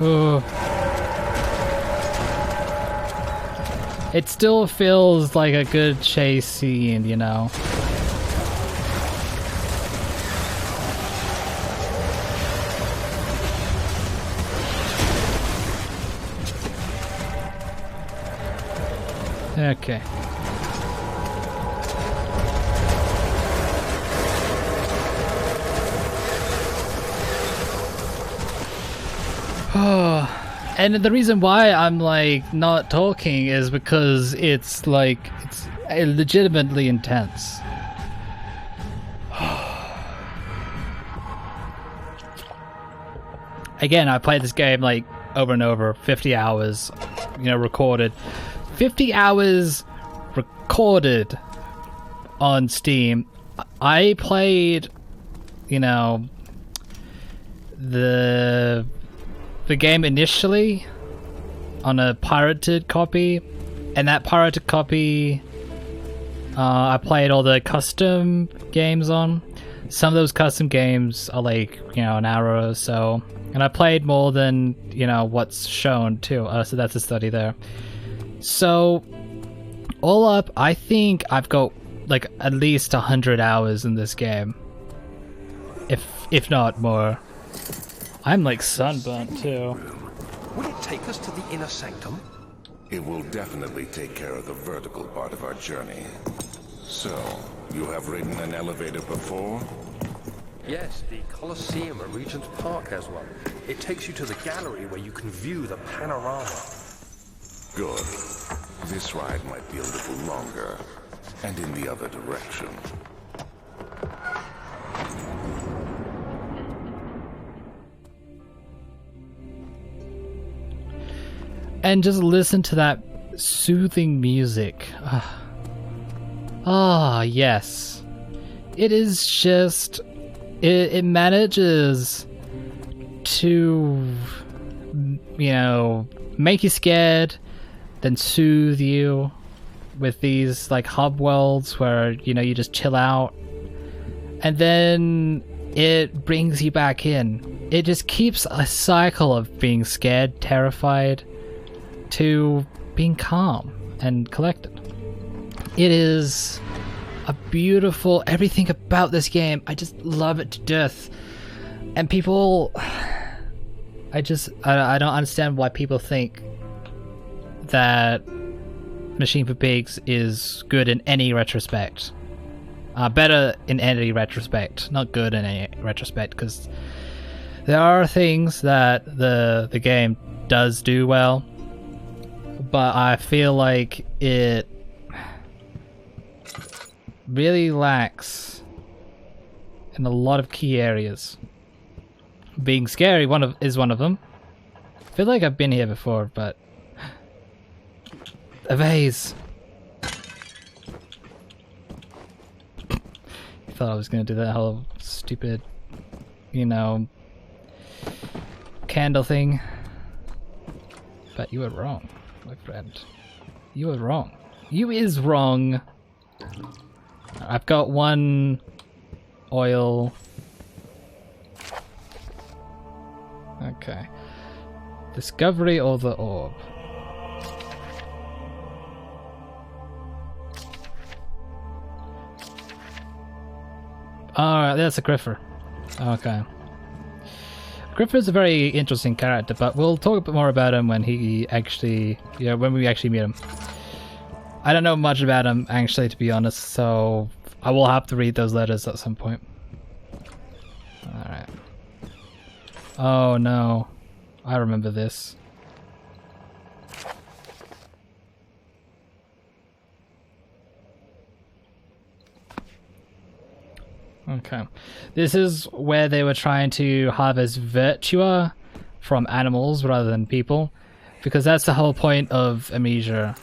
Speaker 1: Ooh. It still feels like a good chase scene, you know. Okay. And the reason why I'm like not talking is because it's like it's legitimately intense. Again, I played this game like over and over, 50 hours, you know, recorded. 50 hours recorded on Steam. I played, you know, the game initially on a pirated copy, and that pirated copy I played all the custom games on. Some of those custom games are like, you know, an hour or so, and I played more than, you know, what's shown too, so that's a study there. So all up, I think I've got like at least 100 hours in this game, if not more. I'm like sunburnt too.
Speaker 2: Will it take us to the inner sanctum?
Speaker 3: It will definitely take care of the vertical part of our journey. So, you have ridden an elevator before?
Speaker 6: Yes, the Colosseum at Regent's Park has one. It takes you to the gallery where you can view the panorama.
Speaker 3: Good. This ride might be a little longer, and in the other direction.
Speaker 1: And just listen to that soothing music. Ah, yes. It is just... It manages to, you know, make you scared, then soothe you with these, like, hub worlds where, you know, you just chill out. And then it brings you back in. It just keeps a cycle of being scared, terrified, to being calm and collected. It is a beautiful, everything about this game, I just love it to death. And people, I don't understand why people think that Machine for Pigs is good in any retrospect. Better in any retrospect, not good in any retrospect, because there are things that the game does do well, but I feel like it really lacks in a lot of key areas. Being scary is one of them. I feel like I've been here before, but a vase. You thought I was gonna do that whole stupid, you know, candle thing. But you were wrong, my friend. You were wrong. You is wrong. I've got one oil. Okay. Discovery or the orb? Alright, that's a Griffer. Okay. Griffer is a very interesting character, but we'll talk a bit more about him when he actually, when we actually meet him. I don't know much about him, actually, to be honest, so I will have to read those letters at some point. Alright. Oh no. I remember this. Okay. This is where they were trying to harvest virtua from animals rather than people, because that's the whole point of Amnesia.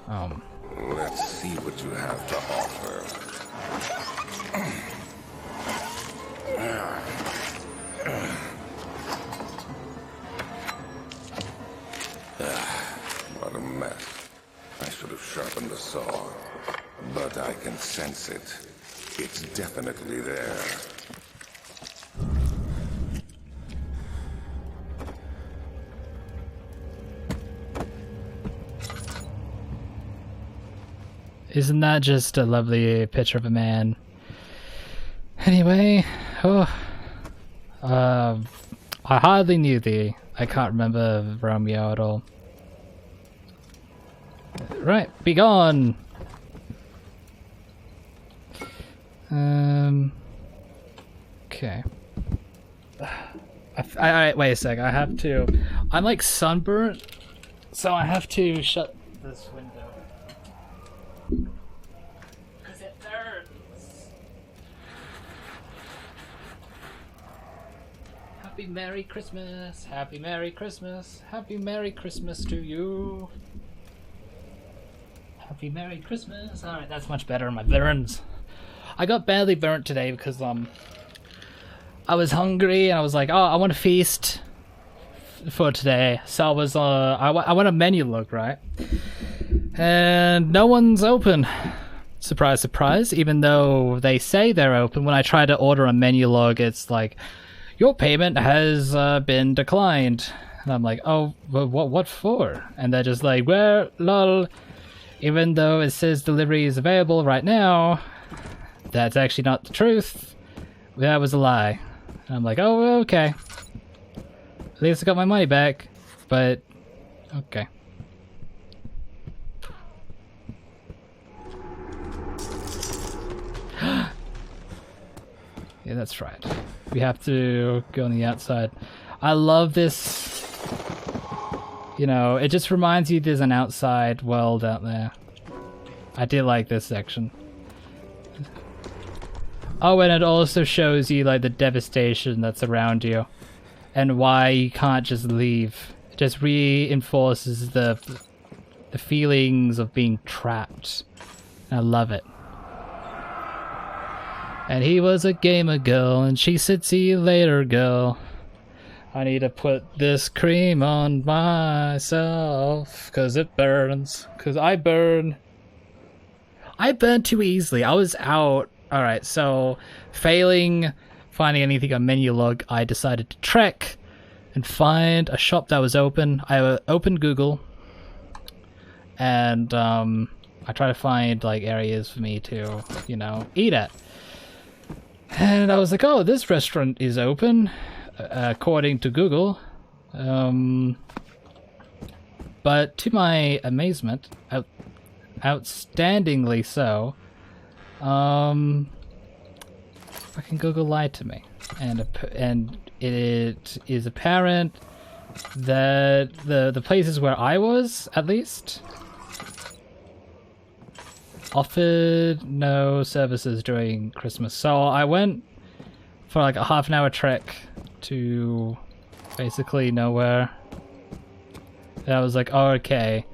Speaker 3: Let's see what you have to offer. What a mess. I should have sharpened the saw, but I can sense it. It's definitely there.
Speaker 1: Isn't that just a lovely picture of a man? Anyway, I hardly knew thee. I can't remember Romeo at all. Right, be gone! Okay. Alright, wait a sec, I have to... I'm like sunburnt, so I have to shut this window. Because it burns. Happy Merry Christmas, Happy Merry Christmas, Happy Merry Christmas to you. Happy Merry Christmas. Alright, that's much better, my burns. I got badly burnt today because I was hungry and I was like, oh, I want to feast for today. So I was I want a menu look, right? And no one's open. Surprise, surprise. Even though they say they're open, when I try to order a menu log, it's like, your payment has been declined. And I'm like, oh, well, what for? And they're just like, well, lol. Even though it says delivery is available right now, that's actually not the truth. That was a lie. And I'm like, oh, okay. At least I got my money back. But, okay. Yeah, that's right. We have to go on the outside. I love this. You know, it just reminds you there's an outside world out there. I did like this section. Oh, and it also shows you like the devastation that's around you and why you can't just leave. It just reinforces the feelings of being trapped. I love it. And he was a gamer girl, and she said, see you later, girl. I need to put this cream on myself, cause it burns. Cause I burn. I burn too easily. I was out. Alright, so failing finding anything on menu log, I decided to trek and find a shop that was open. I opened Google and I try to find like areas for me to, you know, eat at. And I was like, oh, this restaurant is open, according to Google. But to my amazement, outstandingly so, fucking Google lied to me. And it is apparent that the places where I was, at least, offered no services during Christmas. So I went for like a half-an-hour trek to basically nowhere. And I was like, oh, okay.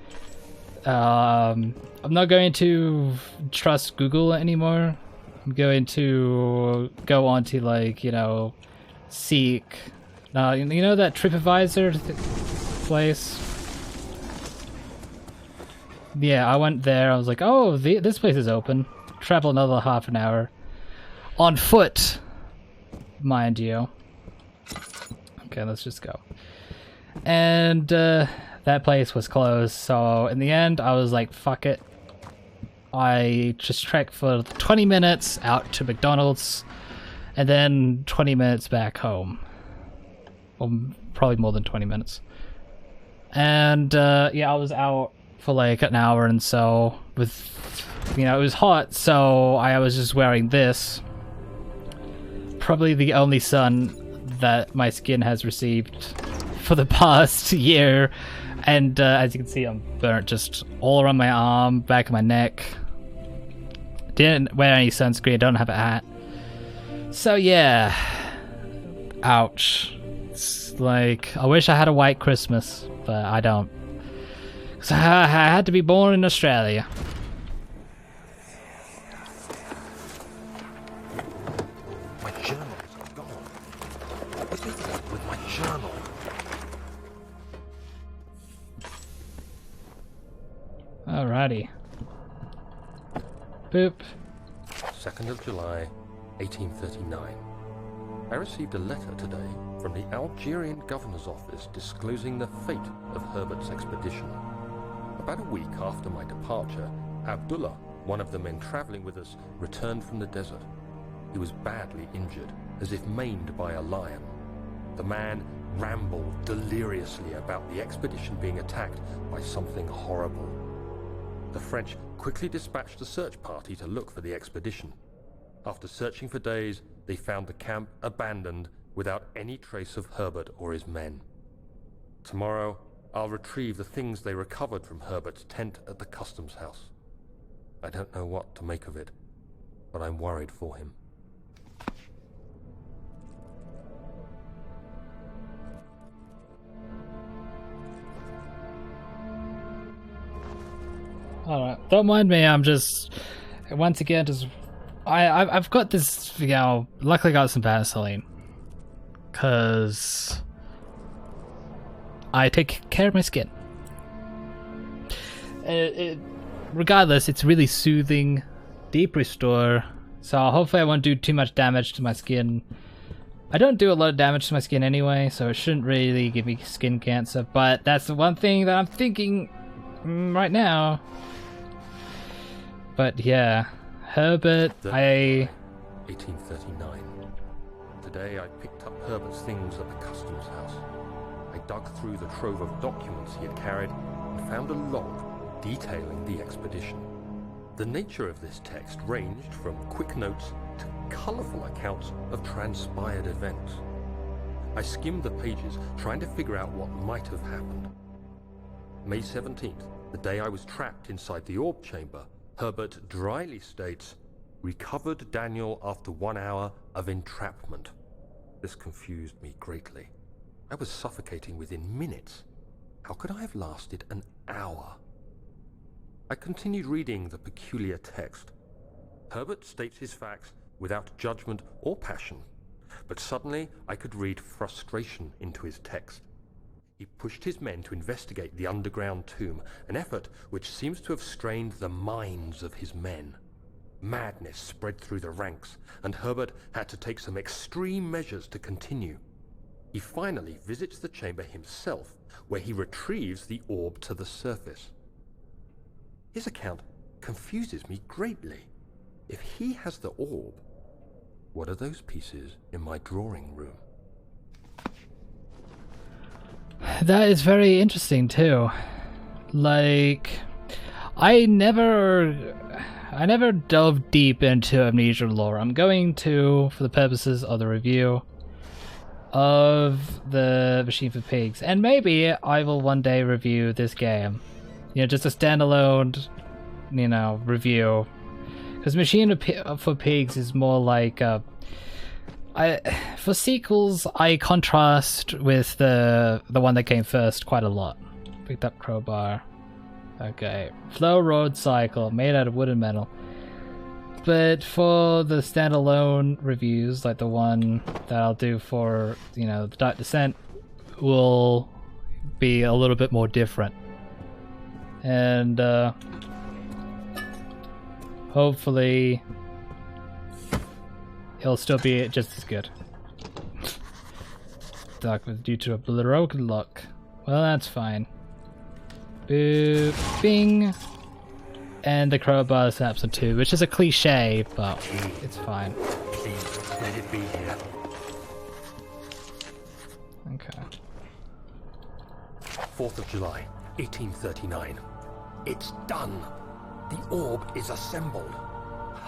Speaker 1: I'm not going to trust Google anymore. I'm going to go on to, like, you know, Seek. You know that TripAdvisor place? Yeah, I went there. I was like, oh, this place is open. Travel another half an hour. On foot, mind you. Okay, let's just go. And that place was closed, so in the end, I was like, fuck it. I just trekked for 20 minutes out to McDonald's, and then 20 minutes back home. Or probably more than 20 minutes. And yeah, I was out for like an hour and so, with, you know, it was hot, so I was just wearing this. Probably the only sun that my skin has received for the past year. And as you can see, I'm burnt just all around my arm, back of my neck. Didn't wear any sunscreen, don't have a hat. So yeah, ouch. It's like, I wish I had a white Christmas, but I don't. Because I had to be born in Australia.
Speaker 2: My journal is gone. What is it with my journal?
Speaker 1: Alrighty. Boop.
Speaker 6: 2nd of July, 1839. I received a letter today from the Algerian governor's office disclosing the fate of Herbert's expedition. About a week after my departure, Abdullah, one of the men traveling with us, returned from the desert. He was badly injured, as if maimed by a lion. The man rambled deliriously about the expedition being attacked by something horrible. The French quickly dispatched a search party to look for the expedition. After searching for days, they found the camp abandoned without any trace of Herbert or his men. Tomorrow, I'll retrieve the things they recovered from Herbert's tent at the customs house. I don't know what to make of it, but I'm worried for him.
Speaker 1: Alright, don't mind me, I'm just, once again, just, I've got this, you know, luckily got some Vaseline. Because I take care of my skin. Regardless, it's really soothing, deep restore, so hopefully I won't do too much damage to my skin. I don't do a lot of damage to my skin anyway, so it shouldn't really give me skin cancer, but that's the one thing that I'm thinking right now. But yeah, Herbert,
Speaker 6: 1839. Today I picked up Herbert's things at the customs house. I dug through the trove of documents he had carried and found a log detailing the expedition. The nature of this text ranged from quick notes to colourful accounts of transpired events. I skimmed the pages, trying to figure out what might have happened. May 17th, the day I was trapped inside the orb chamber, Herbert dryly states, "Recovered Daniel after 1 hour of entrapment." This confused me greatly. I was suffocating within minutes. How could I have lasted an hour? I continued reading the peculiar text. Herbert states his facts without judgment or passion, but suddenly I could read frustration into his text. He pushed his men to investigate the underground tomb, an effort which seems to have strained the minds of his men. Madness spread through the ranks, and Herbert had to take some extreme measures to continue. He finally visits the chamber himself, where he retrieves the orb to the surface. His account confuses me greatly. If he has the orb, what are those pieces in my drawing room?
Speaker 1: That is very interesting too. Like, I never dove deep into Amnesia lore. I'm going to, for the purposes of the review of the Machine for Pigs, and maybe I will one day review this game. You know, just a standalone, you know, review. Because Machine for Pigs is more like for sequels, I contrast with the one that came first quite a lot. Picked up crowbar. Okay, flow road cycle made out of wood and metal. But for the standalone reviews, like the one that I'll do for, you know, the Dark Descent, will be a little bit more different. And hopefully it'll still be just as good. Dark was due to a broken lock. Well, that's fine. Boop, bing. And the crowbar snaps on 2, which is a cliche, but it's fine.
Speaker 2: Please, let it be here.
Speaker 1: Okay.
Speaker 6: 4th of July, 1839. It's done. The orb is assembled.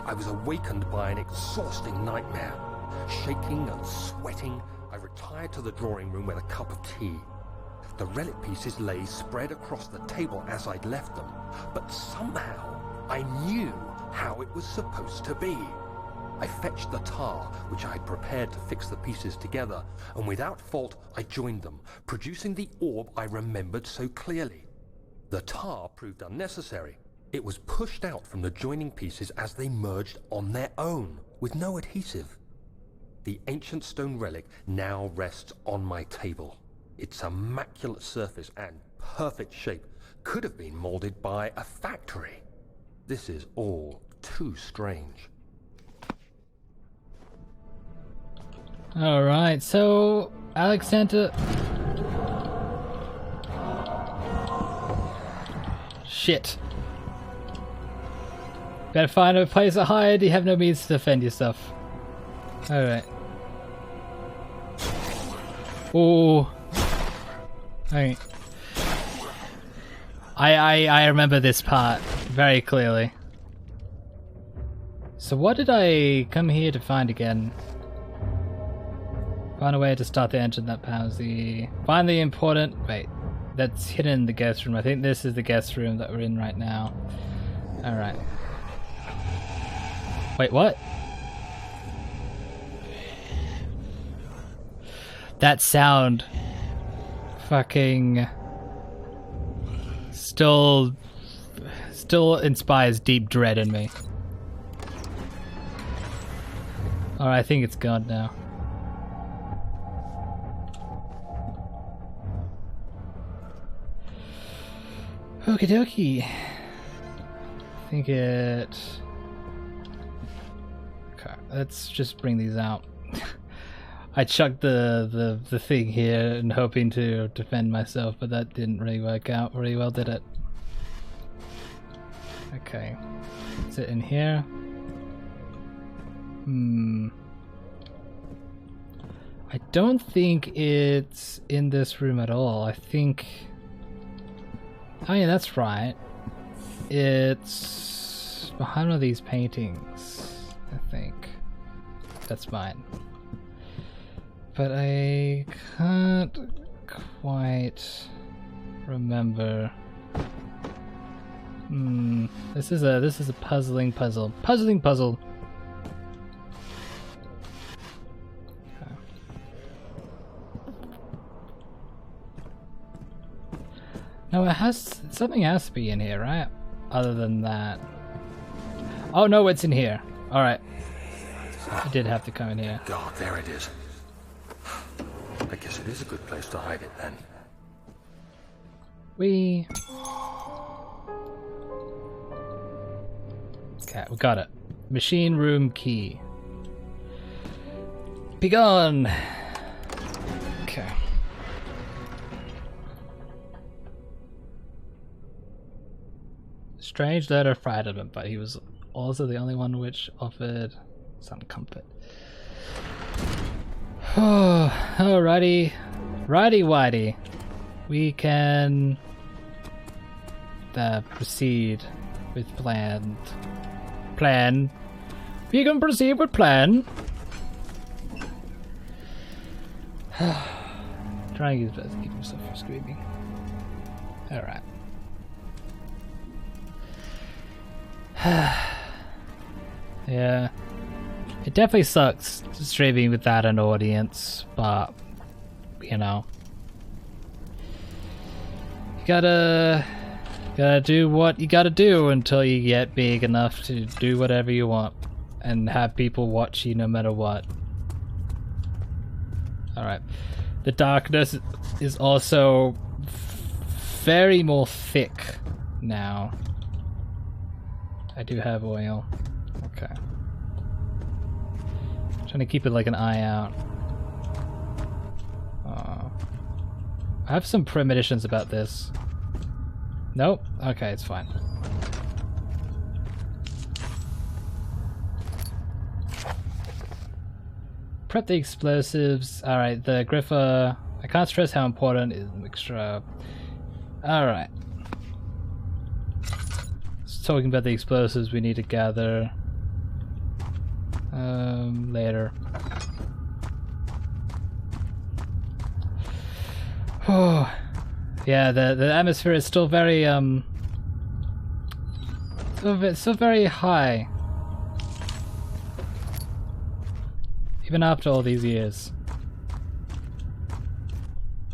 Speaker 6: I was awakened by an exhausting nightmare. Shaking and sweating, I retired to the drawing room with a cup of tea. The relic pieces lay spread across the table as I'd left them, but somehow I knew how it was supposed to be. I fetched the tar, which I had prepared to fix the pieces together, and without fault I joined them, producing the orb I remembered so clearly. The tar proved unnecessary. It was pushed out from the joining pieces as they merged on their own, with no adhesive. The ancient stone relic now rests on my table. Its immaculate surface and perfect shape could have been molded by a factory. This is all too strange.
Speaker 1: Alright, so Alexander... Shit. Better find a place to hide, you have no means to defend yourself. Alright. Oh. I remember this part very clearly. So what did I come here to find again? Find a way to start the engine that powers the... Find the important... Wait, that's hidden in the guest room. I think this is the guest room that we're in right now. Alright. Wait, what? That sound... fucking... Still inspires deep dread in me. Alright, I think it's gone now. Okie dokie. I think it... Okay, let's just bring these out. I chucked the thing here and hoping to defend myself, but that didn't really work out very well, did it? Okay. Is it in here? I don't think it's in this room at all. I think... Oh yeah, that's right. It's behind one of these paintings, I think. That's mine. But I can't quite remember. This is a puzzling puzzle. Puzzling puzzle. Okay. No, something has to be in here, right? Other than that. Oh no, it's in here. All right. I did have to come in here.
Speaker 2: God, there it is. I guess it is a good place to hide it then.
Speaker 1: Okay, we got it. Machine room key. Be gone. Okay. Strange letter frightened him, but he was also the only one which offered some comfort. Alrighty. Righty-whitey. We can proceed with plan. We can proceed with plan. Trying his best to keep himself from screaming. Alright. Yeah. It definitely sucks streaming without an audience, but you know. You gotta Gotta do what you gotta do until you get big enough to do whatever you want and have people watch you no matter what. Alright. The darkness is also very more thick now. I do have oil. Okay. Trying to keep it like an eye out. I have some premonitions about this. Nope. Okay, it's fine. Prep the explosives. Alright, the griffer. I can't stress how important is the mixture. Alright. Talking about the explosives we need to gather. Later. Oh. Yeah, the atmosphere is still very still very high. Even after all these years.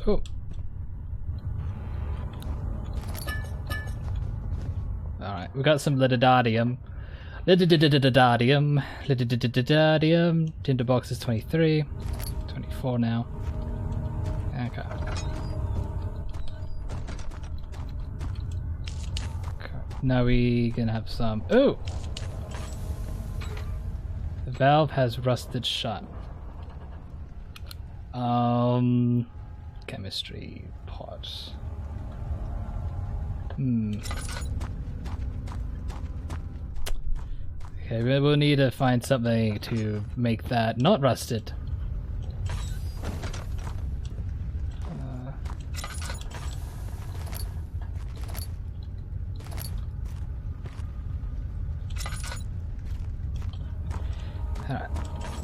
Speaker 1: Oh. Alright, we got some lididadium. Lidididididadium. Lididididadium. Tinderbox is 23. 24 now. Okay. Now we can have some. Ooh! The valve has rusted shut. Chemistry pot. Okay, we'll need to find something to make that not rusted.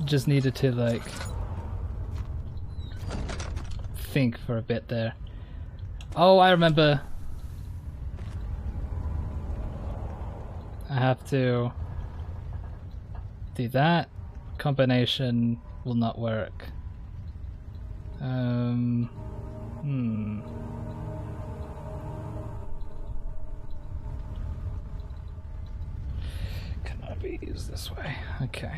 Speaker 1: Just needed to like think for a bit there. Oh, I remember. I have to do that. Combination will not work. Cannot be used this way. Okay.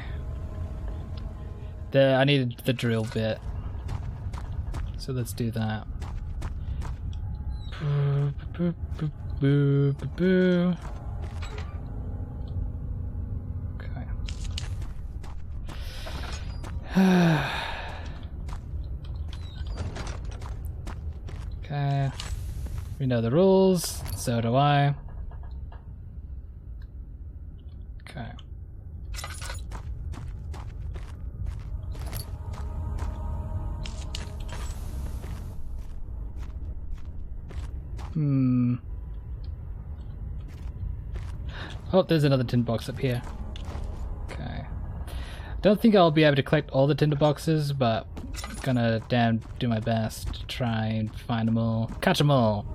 Speaker 1: I needed the drill bit, so let's do that. Okay. Okay. We know the rules, so do I. Okay. Oh, there's another tin box up here. Okay. Don't think I'll be able to collect all the tinder boxes, but I'm gonna do my best to try and find them all. Catch them all!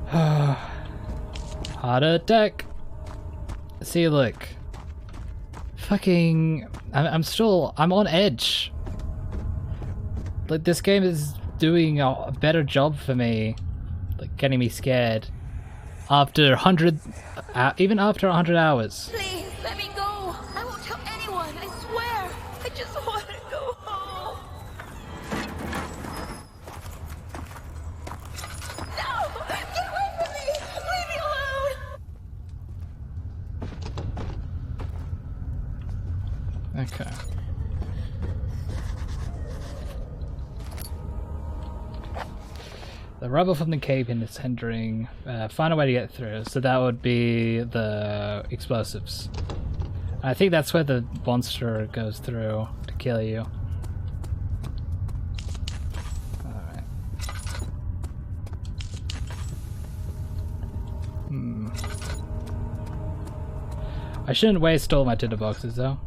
Speaker 1: Heart attack! See, look. Fucking... I'm on edge. Like, this game is doing a better job for me. Like, getting me scared. After 100... even after 100 hours.
Speaker 7: Please, let me go. I won't tell anyone, I swear. I just want to go home. No! Get away from me! Leave me alone!
Speaker 1: Okay. The rubble from the cave in is hindering. Find a way to get through. So that would be the explosives. I think that's where the monster goes through to kill you. Alright. I shouldn't waste all my tinder boxes though.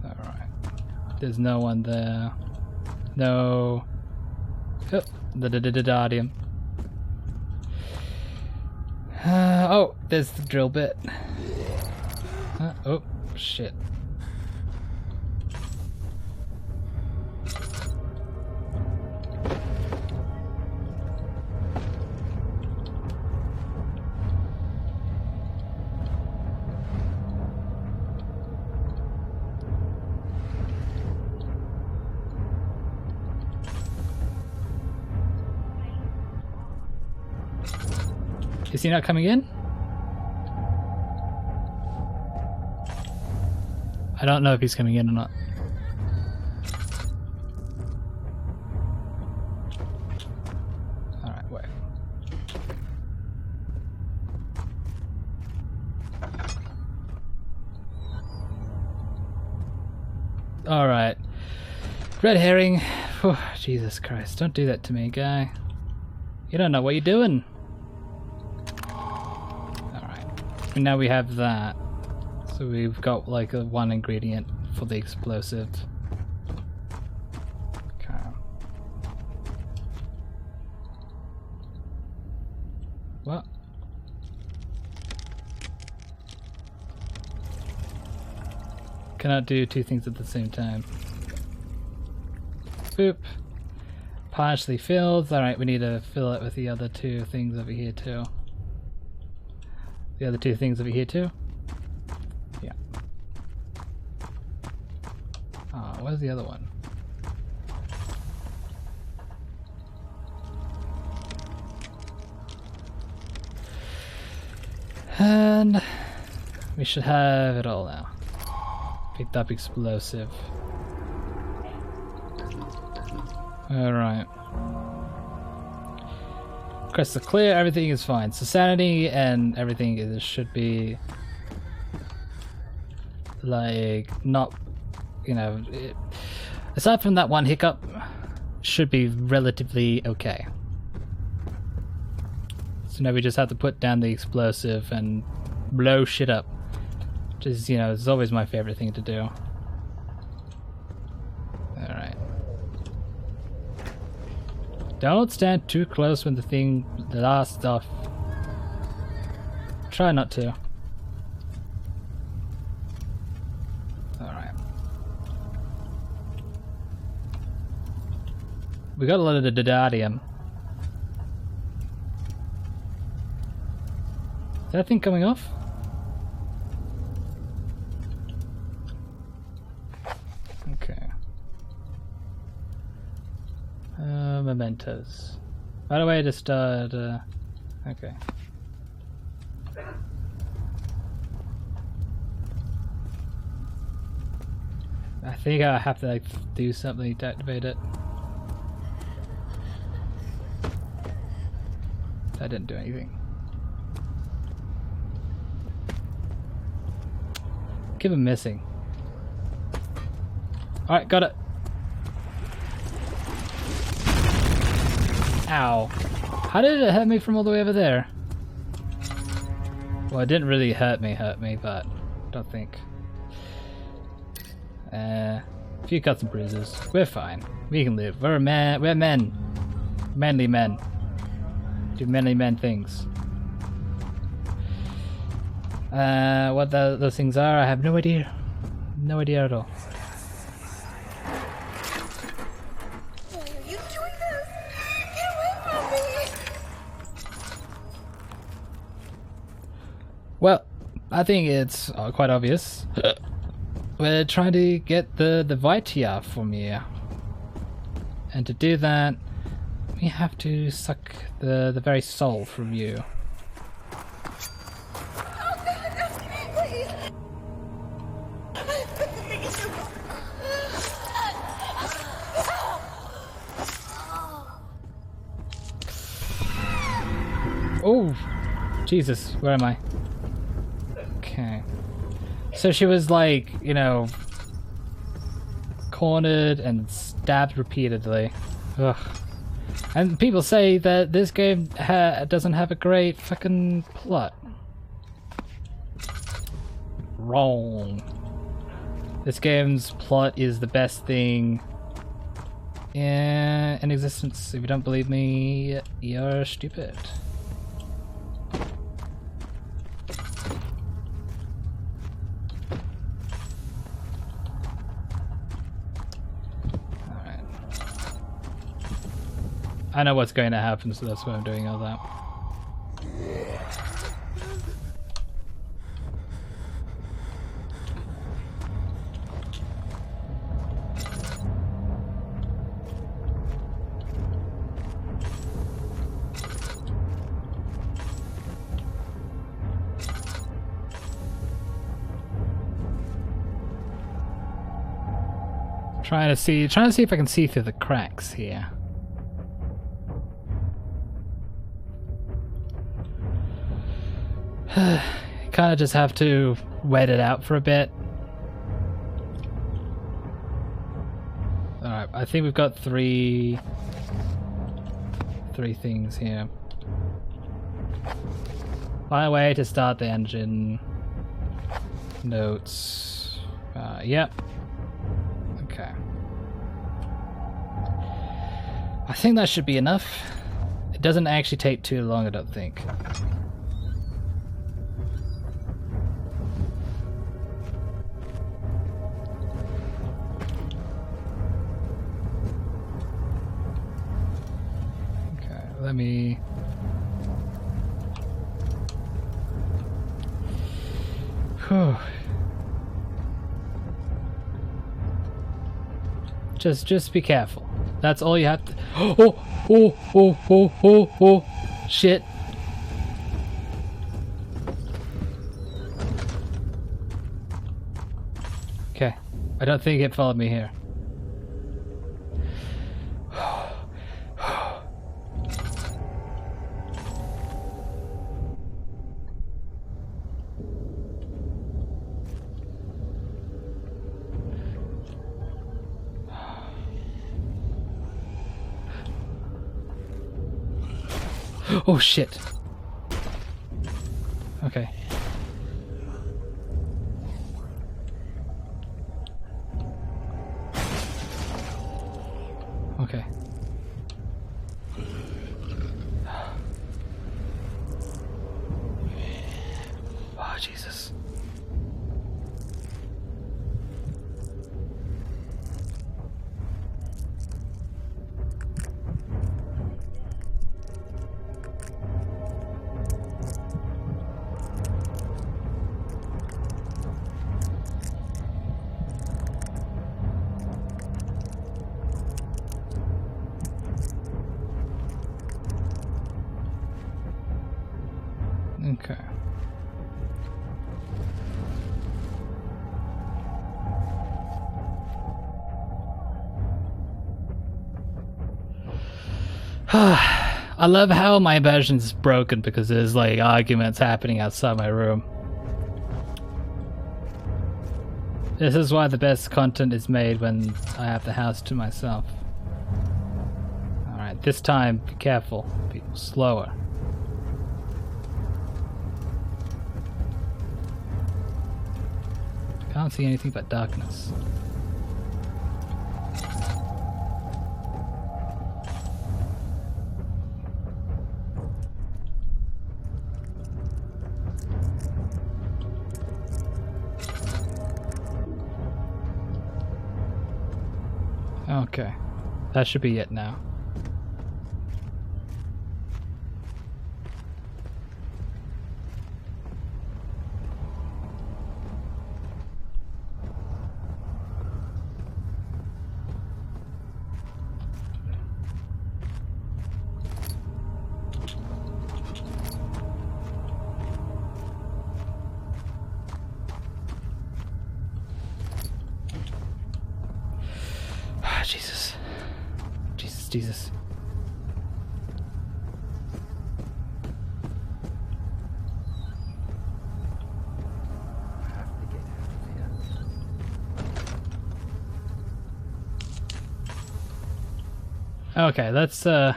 Speaker 1: Alright. There's no one there. No. Oh, the dadium. Oh, there's the drill bit. Oh, shit. Is he not coming in? I don't know if he's coming in or not. Alright, wait. Alright. Red herring. Whew, Jesus Christ, don't do that to me, guy. You don't know what you're doing. Alright. And now we have that. So we've got like a one ingredient for the explosive. Okay. What? Cannot do two things at the same time. Boop. Partially filled. Alright, we need to fill it with the other two things over here too. The other two things over here too? Yeah. Oh, where's the other one? And we should have it all now. Picked up explosive. Alright. Crystal clear, everything is fine. So sanity and everything should be like not, you know, aside from that one hiccup, should be relatively okay. So now we just have to put down the explosive and blow shit up. Which is, you know, it's always my favorite thing to do. Alright. Don't stand too close when the last stuff. Try not to. Alright. We got a lot of the didarium. Is that thing coming off? Okay. Mementos. By the way, just okay. I think I have to like do something to activate it. I didn't do anything. Keep him missing. Alright, got it. Ow. How did it hurt me from all the way over there? Well, it didn't really hurt me, but I don't think. A few cuts and bruises. We're fine. We can live. We're men. Manly men. Do manly men things. What those things are, I have no idea. No idea at all.
Speaker 7: Why are you doing this? Get away from me!
Speaker 1: Well, I think it's quite obvious. We're trying to get the Vitia from you. And to do that, we have to suck the very soul from you. Oh, Jesus, where am I? Okay. So she was like, you know, cornered and stabbed repeatedly. Ugh. And people say that this game doesn't have a great fucking plot. Wrong. This game's plot is the best thing in existence. If you don't believe me, you're stupid. I know what's going to happen, so that's why I'm doing all that. Trying to see if I can see through the cracks here. Kind of just have to wait it out for a bit. Alright, I think we've got three things here. Find a way to start the engine. Notes. Yep. Okay. I think that should be enough. It doesn't actually take too long, I don't think. Okay, let me... Whew. Just be careful. That's all you have to... Oh! Shit. Okay. I don't think it followed me here. Oh shit. Okay. Okay. Oh Jesus. Okay. I love how my version's broken because there's like arguments happening outside my room. This is why the best content is made when I have the house to myself. Alright, this time be careful. Be slower. Can't see anything but darkness. Okay, that should be it now. Jesus. Jesus, Jesus. Okay, let's we're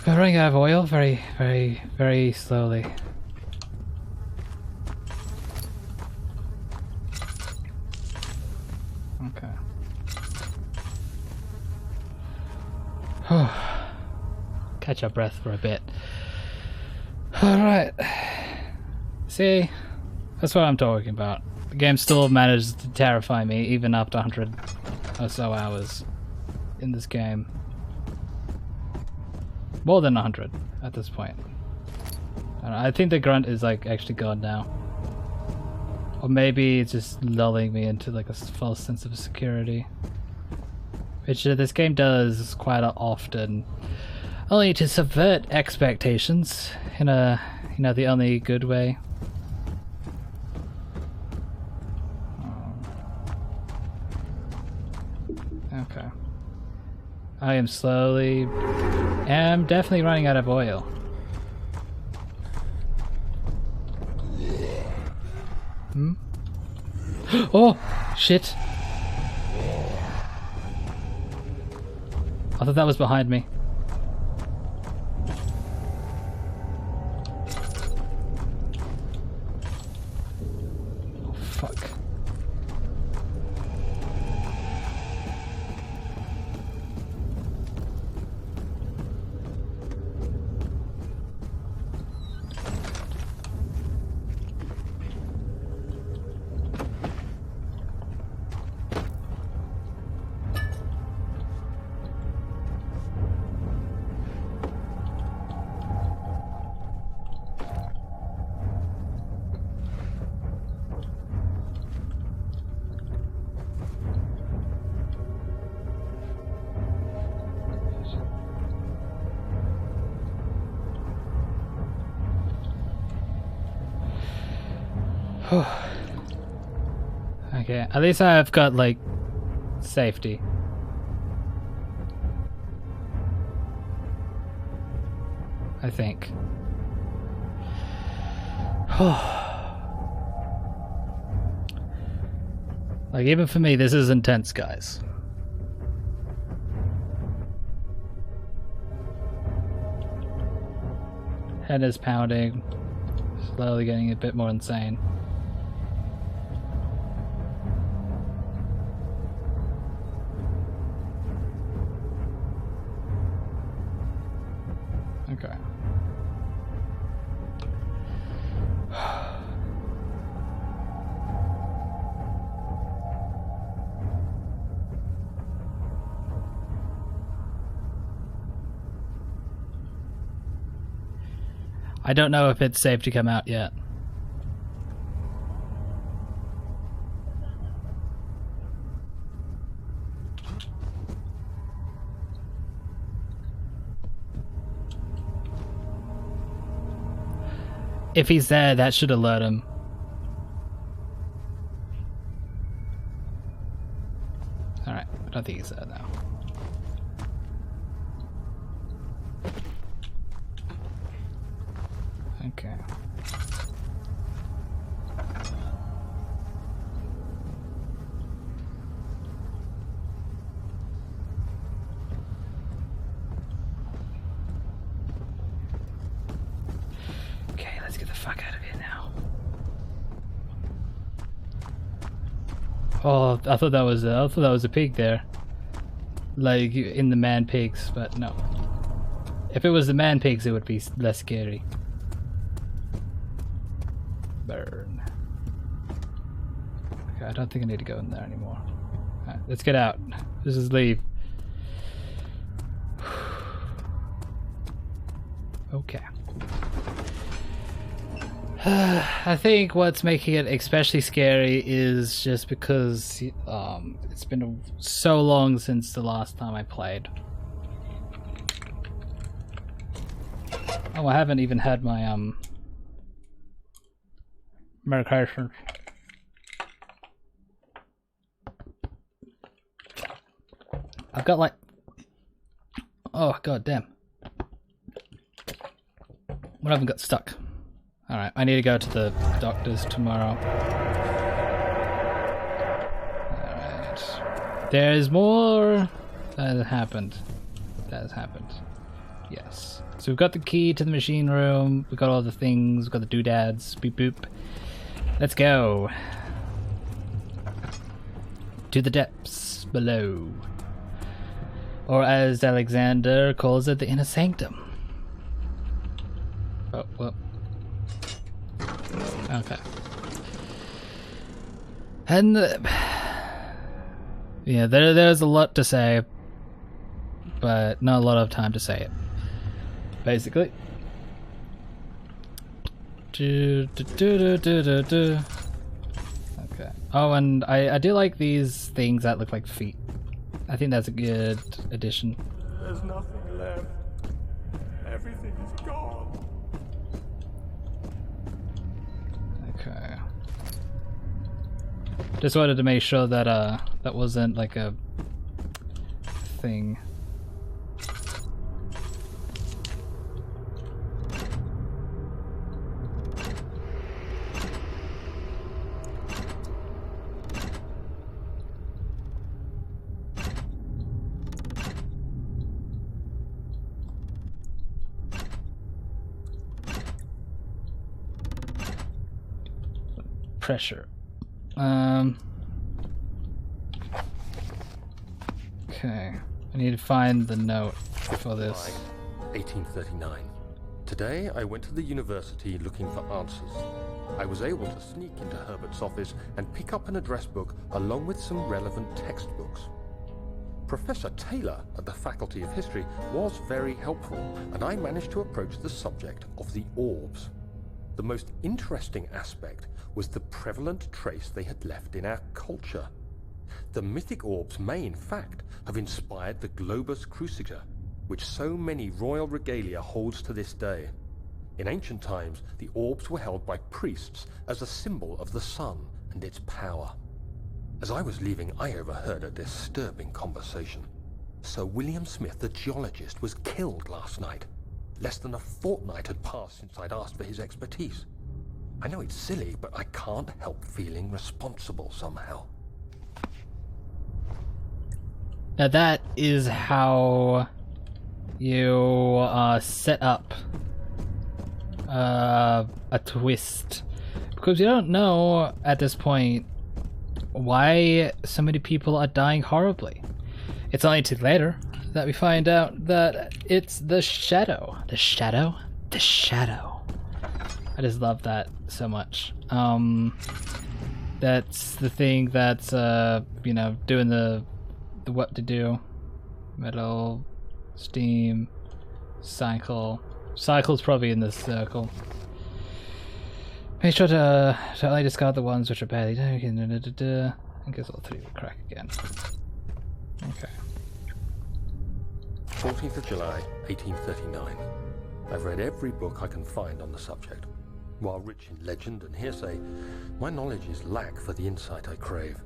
Speaker 1: running out of oil very slowly. Okay. Catch our breath for a bit. Alright. See? That's what I'm talking about. The game still manages to terrify me even after 100 or so hours in this game. More than 100 at this point. I think the grunt is like actually gone now. Or maybe it's just lulling me into like a false sense of security. Which this game does quite often, only to subvert expectations in a, you know, the only good way. I am definitely running out of oil. Hmm? Oh, shit. I thought that was behind me. Oh, fuck. Okay, at least I've got, like, safety. I think. Like, even for me, this is intense, guys. Head is pounding. Slowly getting a bit more insane. Okay. I don't know if it's safe to come out yet. If he's there, that should alert him. Alright, I don't think he's there now. Okay. Okay, let's get the fuck out of here now. Oh, I thought that was a pig there. Like in the man pigs, but no. If it was the man pigs, it would be less scary. Burn. Okay, I don't think I need to go in there anymore. Alright, let's get out. Let's just leave. Okay. I think what's making it especially scary is just because it's been so long since the last time I played. Oh, I haven't even had my medication. I've got like, oh god damn. What haven't got stuck? Alright, I need to go to the doctor's tomorrow. Alright. There's more that has happened. That has happened. Yes. So we've got the key to the machine room, we've got all the things, we've got the doodads, beep boop. Let's go. To the depths below. Or as Alexander calls it, the inner sanctum. Oh, well. Okay. And yeah, there's a lot to say, but not a lot of time to say it. Basically. Okay. Oh, and I do like these things that look like feet. I think that's a good addition.
Speaker 2: There's nothing left. Everything is gone.
Speaker 1: Okay. Just wanted to make sure that that wasn't like a thing. pressure. Okay. I need to find the note for this.
Speaker 6: 1839. Today I went to the university looking for answers. I was able to sneak into Herbert's office and pick up an address book along with some relevant textbooks. Professor Taylor at the Faculty of History was very helpful, and I managed to approach the subject of the orbs. The most interesting aspect was the prevalent trace they had left in our culture. The mythic orbs may, in fact, have inspired the globus cruciger, which so many royal regalia holds to this day. In ancient times, the orbs were held by priests as a symbol of the sun and its power. As I was leaving, I overheard a disturbing conversation. Sir William Smith, the geologist, was killed last night. Less than a fortnight had passed since I'd asked for his expertise. I know it's silly, but I can't help feeling responsible somehow.
Speaker 1: Now that is how you set up a twist. Because you don't know at this point why so many people are dying horribly. It's only too later that we find out that it's the shadow. The shadow? The shadow. I just love that so much. That's the thing that's, you know, doing the what to do. Metal, steam, cycle. Cycle's probably in this circle. Make sure to only discard the ones which are badly done. I guess all three will crack again. Okay.
Speaker 6: 14th of July, 1839. I've read every book I can find on the subject. While rich in legend and hearsay, my knowledge is lack for the insight I crave.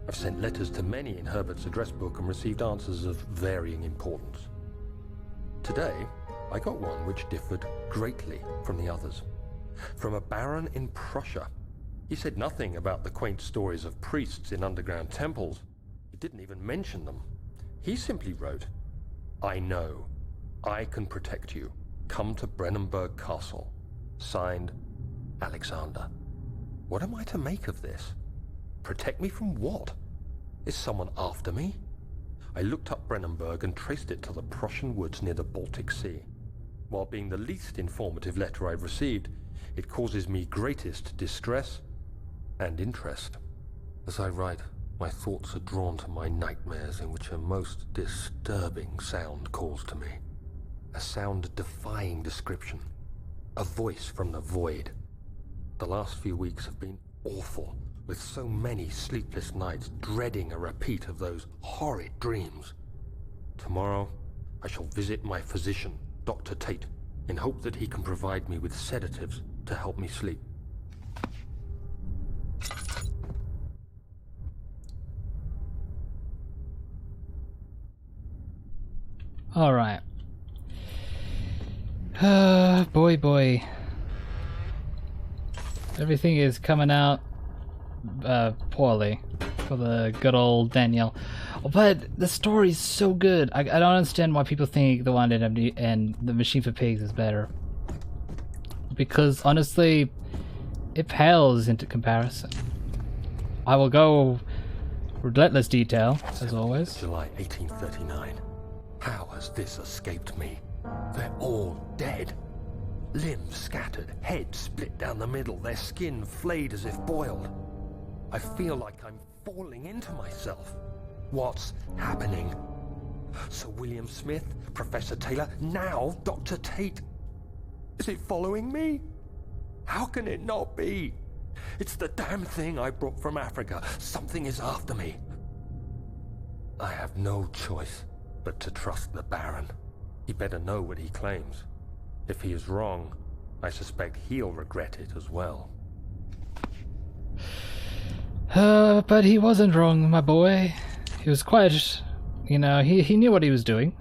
Speaker 6: I've sent letters to many in Herbert's address book and received answers of varying importance. Today, I got one which differed greatly from the others. From a baron in Prussia. He said nothing about the quaint stories of priests in underground temples. He didn't even mention them. He simply wrote, "I know. I can protect you. Come to Brennenburg Castle. Signed, Alexander." What am I to make of this? Protect me from what? Is someone after me? I looked up Brennenburg and traced it to the Prussian woods near the Baltic Sea. While being the least informative letter I've received, it causes me greatest distress and interest. As I write, my thoughts are drawn to my nightmares in which a most disturbing sound calls to me. A sound defying description. A voice from the void. The last few weeks have been awful, with so many sleepless nights dreading a repeat of those horrid dreams. Tomorrow, I shall visit my physician, Dr. Tate, in hope that he can provide me with sedatives to help me sleep.
Speaker 1: Alright. Boy. Everything is coming out poorly for the good old Daniel. But the story's so good. I don't understand why people think the one and the Machine for Pigs is better. Because honestly, it pales into comparison. I will go relentless detail, as always.
Speaker 6: July 1839. How has this escaped me? They're all dead. Limbs scattered, heads split down the middle, their skin flayed as if boiled. I feel like I'm falling into myself. What's happening? Sir William Smith, Professor Taylor, now Dr. Tate. Is it following me? How can it not be? It's the damn thing I brought from Africa. Something is after me. I have no choice but to trust the Baron. He better know what he claims. If he is wrong, I suspect he'll regret it as well.
Speaker 1: But he wasn't wrong, my boy. He was quite, you know, he knew what he was doing.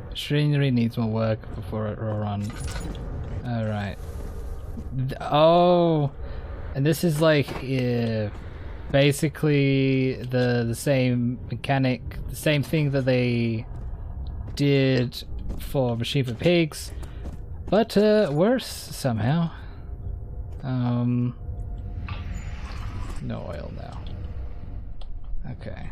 Speaker 1: Machinery needs more work before it will run. Alright. Oh, and this is like basically the same mechanic, the same thing that they did for Machine for Pigs, but worse somehow. No oil now. Okay.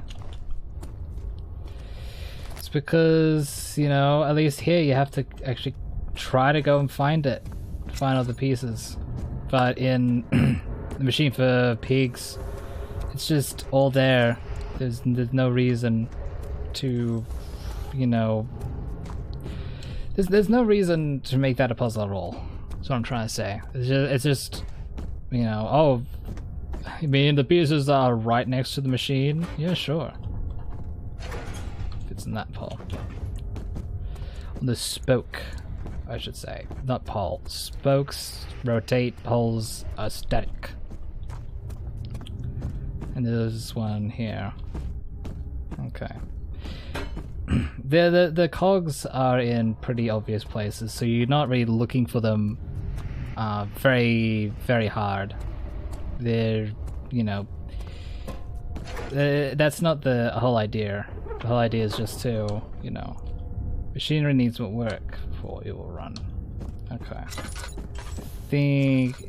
Speaker 1: It's because, you know, at least here you have to actually try to go and find it. Find all the pieces. But in the machine for pigs, it's just all there. There's no reason to, you know... There's no reason to make that a puzzle at all. That's what I'm trying to say. It's just you know, oh, you mean the pieces are right next to the machine? Yeah, sure. If it's in that pole. On the spoke, I should say. Not pole. Spokes rotate, poles are static. And there's one here. Okay. The cogs are in pretty obvious places, so you're not really looking for them very, very hard. They're, you know, that's not the whole idea. The whole idea is just to, you know, machinery needs more work before it will run. Okay. I think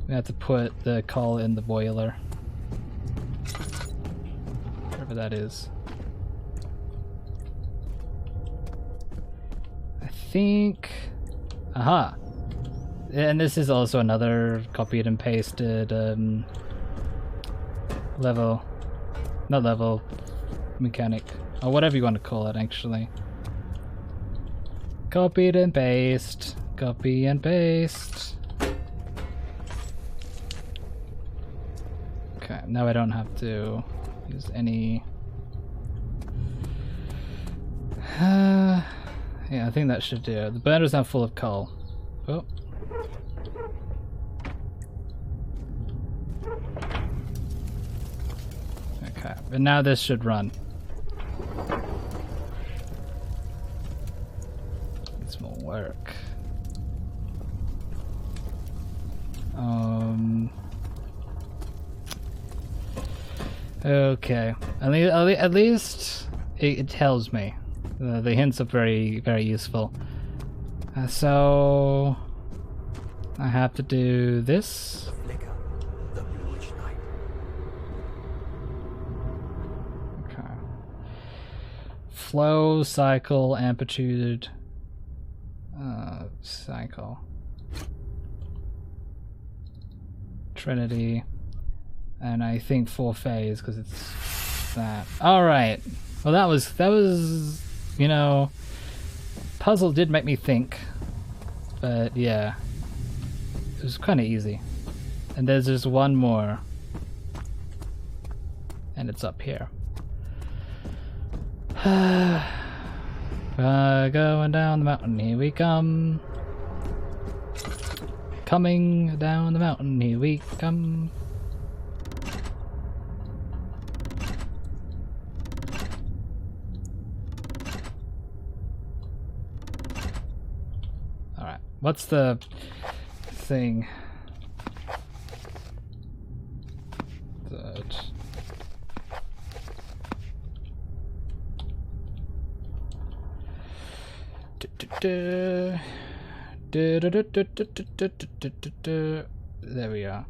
Speaker 1: we have to put the coal in the boiler. Whatever that is. I think... Aha! And this is also another copied and pasted level. Not level. Mechanic. Or whatever you want to call it, actually. Copied and paste. Copy and paste. Okay, now I don't have to use any... yeah, I think that should do it. The burner's now full of coal. Oh. Okay, but now this should run. It's more work. Okay. At least it tells me. The hints are very, very useful. So I have to do this. Okay. Flow, cycle, amplitude, cycle. Trinity. And I think 4 phase because it's that. All right. Well, that was, you know, puzzle did make me think, but yeah, it was kind of easy. And there's just one more, and it's up here. Going down the mountain, here we come. Coming down the mountain, here we come. What's the thing? There we are.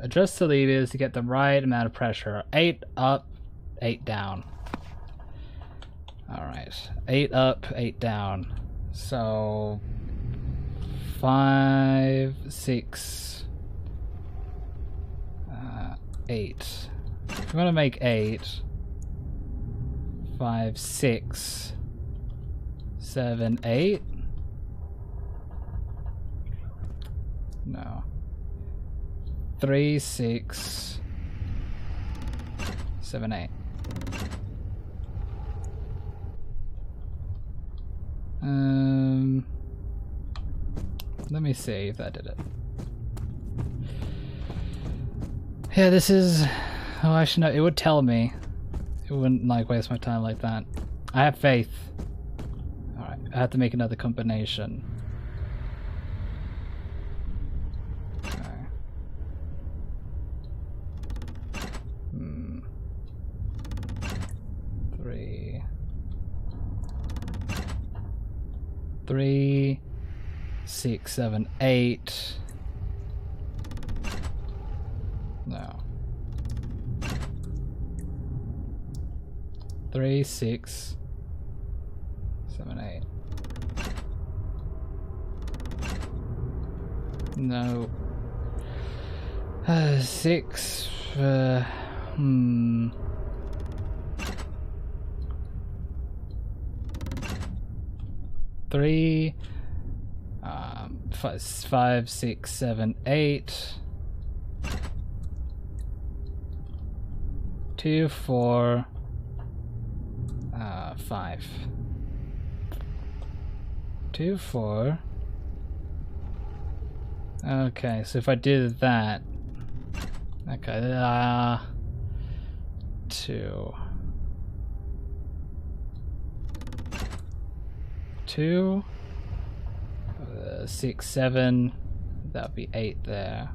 Speaker 1: Adjust the levers to get the right amount of pressure. 8 up, 8 down. Alright. 8 up, 8 down. So 5, 6, 8. If you want to make 8, 5, 6, 7, 8. No. 3, 6, 7, 8. Let me see if that did it. Yeah, this is... Oh, actually no, it would tell me. It wouldn't like waste my time like that. I have faith. Alright, I have to make another combination. 3, 6, 7, 8. No. 3, 6, 7, 8. No. 6. 3, 5, 6, 7, 8. 2, 4, 5. 2, 4. Okay, so if I do that, okay, 2, 2, 6, 7. That would be 8 there.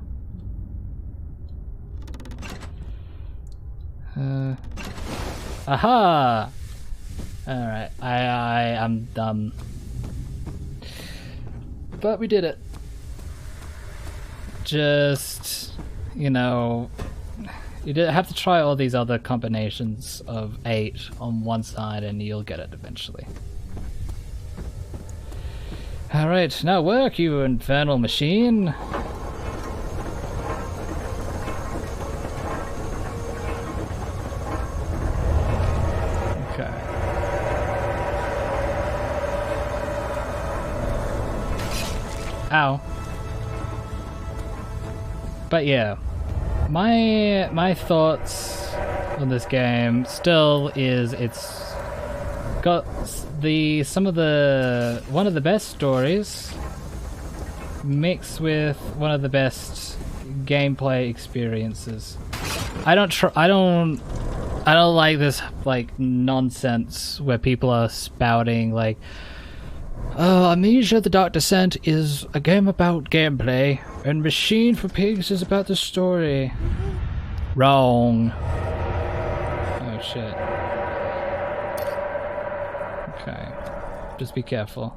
Speaker 1: Aha! Alright, I'm dumb. But we did it. Just, you know, you have to try all these other combinations of 8 on one side and you'll get it eventually. Alright, now work, you infernal machine! Okay. Ow. But yeah, my thoughts on this game still is it's got one of the best stories mixed with one of the best gameplay experiences. I don't like this like nonsense where people are spouting like, oh, Amnesia the Dark Descent is a game about gameplay and Machine for Pigs is about the story. Wrong. Oh shit. Okay. Just be careful.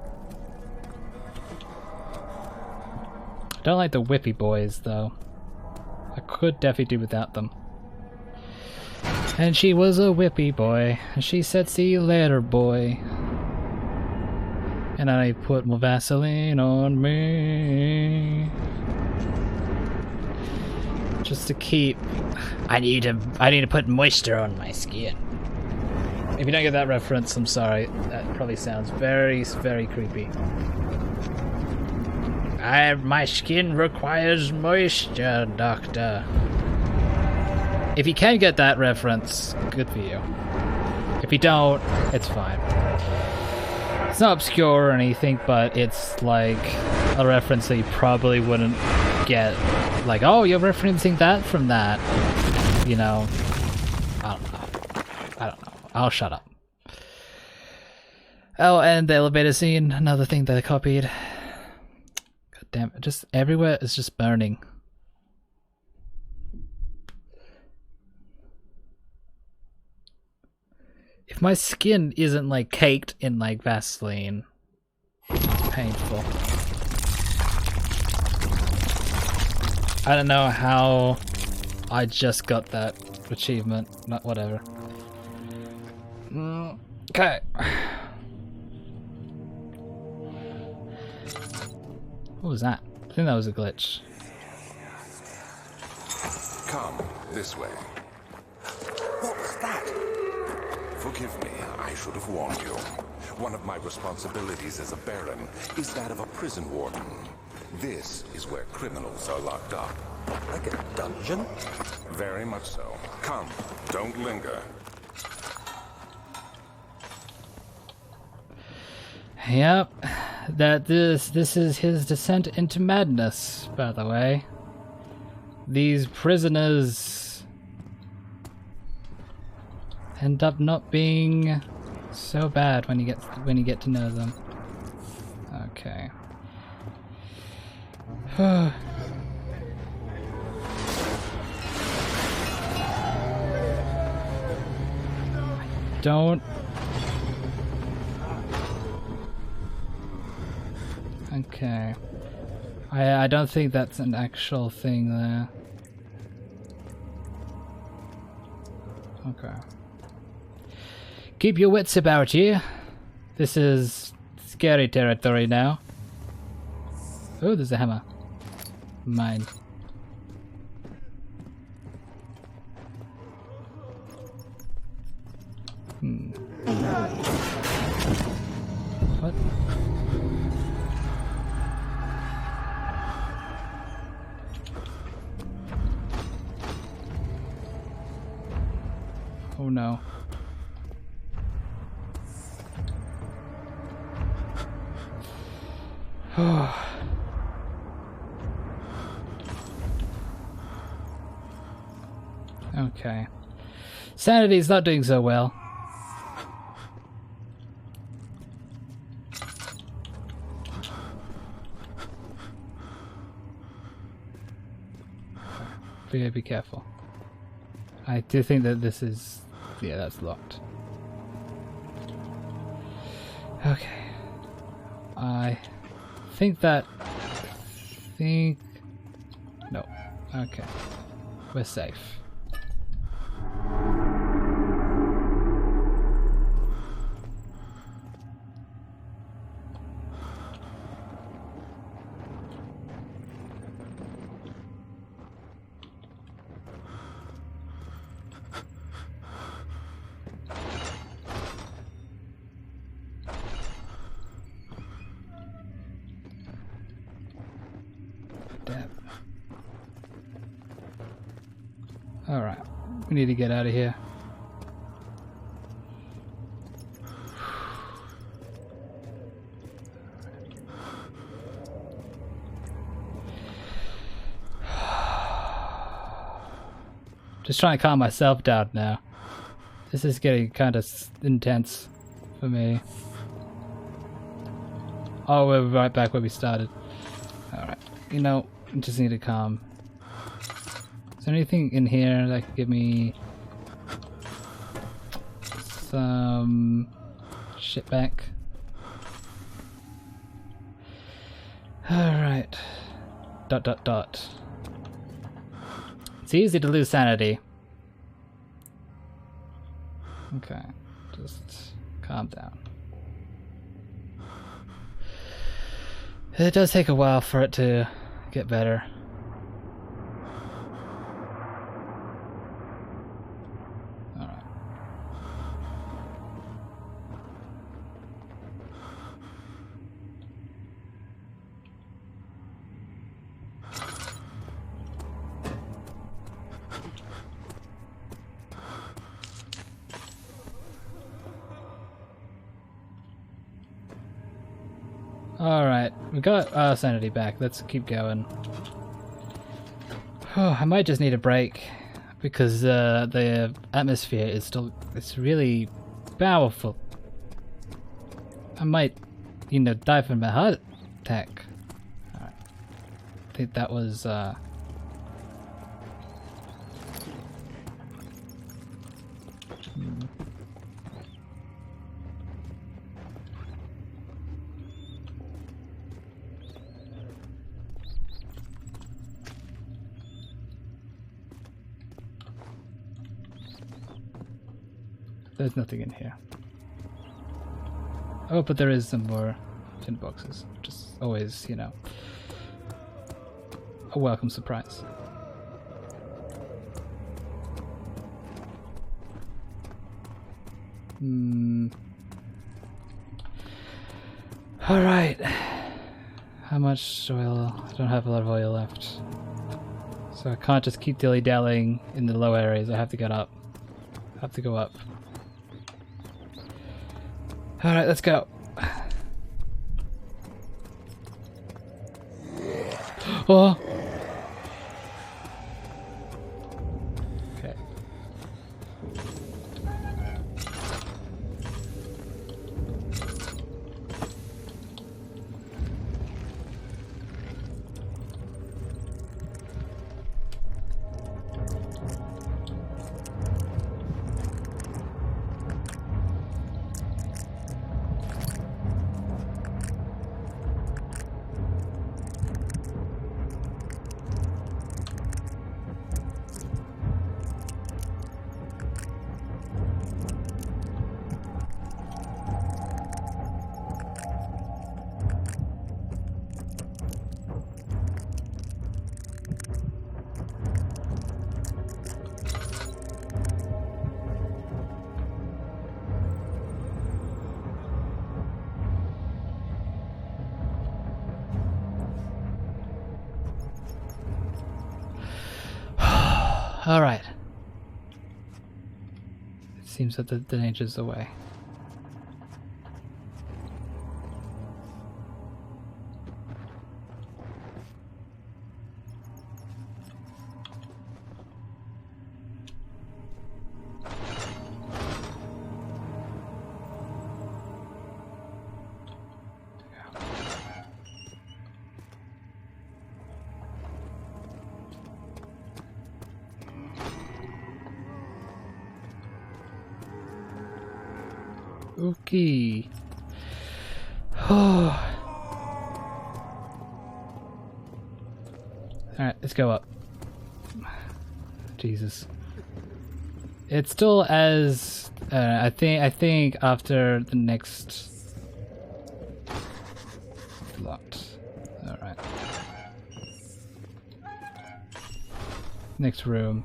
Speaker 1: I don't like the whippy boys though. I could definitely do without them. And she was a whippy boy. And she said, see you later, boy. And I put more Vaseline on me. Just to keep... I need to put moisture on my skin. If you don't get that reference, I'm sorry. That probably sounds very, very creepy. My skin requires moisture, doctor. If you can get that reference, good for you. If you don't, it's fine. It's not obscure or anything, but it's like a reference that you probably wouldn't get. Like, oh, you're referencing that from that. You know, I don't know. I'll shut up. Oh, and the elevator scene, another thing that I copied. God damn it, just everywhere is just burning. If my skin isn't like caked in like Vaseline, it's painful. I don't know how I just got that achievement, not whatever. Okay. What was that? I think that was a glitch.
Speaker 3: Come this way.
Speaker 2: What was that?
Speaker 3: Forgive me, I should have warned you. One of my responsibilities as a Baron is that of a prison warden. This is where criminals are locked up.
Speaker 2: Like a dungeon?
Speaker 3: Very much so. Come, don't linger.
Speaker 1: Yep. This is his descent into madness, by the way. These prisoners end up not being so bad when you get to know them. Okay. Okay. I don't think that's an actual thing there. Okay. Keep your wits about you. This is scary territory now. Oh, there's a hammer. Mine. What? Oh no. Okay. Sanity's not doing so well. Be careful. I do think that this is... yeah, that's locked. Okay. I think that... No. Okay. We're safe. Alright, we need to get out of here. Just trying to calm myself down now. This is getting kind of intense for me. Oh, we're right back where we started. Alright, you know, I just need to calm. Is there anything in here that could give me some shit back? Alright. ... It's easy to lose sanity. Okay, just calm down. It does take a while for it to get better. Alright. Alright, we got our sanity back. Let's keep going. Oh, I might just need a break because the atmosphere is still, it's really powerful. I might, you know, die from a heart attack. Alright. I think that was there's nothing in here. Oh, but there is some more tin boxes. Just always, you know, a welcome surprise. Alright. How much oil? I don't have a lot of oil left. So I can't just keep dilly-dallying in the low areas. I have to get up. I have to go up. Alright, let's go. Oh! Okay. Alright. It seems that the danger's away. Okay. Alright, let's go up. Jesus. It's still as I think after the next locked. Alright. Next room.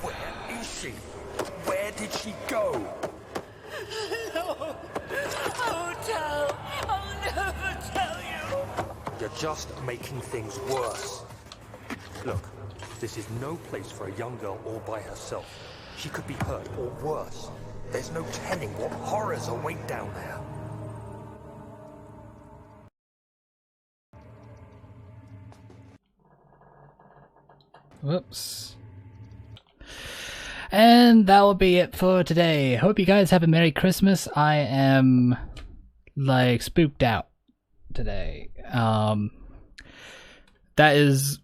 Speaker 2: Where is she? Where did she go?
Speaker 7: No! I'll tell! I'll never tell you!
Speaker 2: You're just making things worse.
Speaker 6: Look, this is no place for a young girl all by herself.
Speaker 2: She could be hurt or worse. There's no telling what horrors await down there.
Speaker 1: Whoops. And that will be it for today. Hope you guys have a Merry Christmas. I am like spooked out today. That is,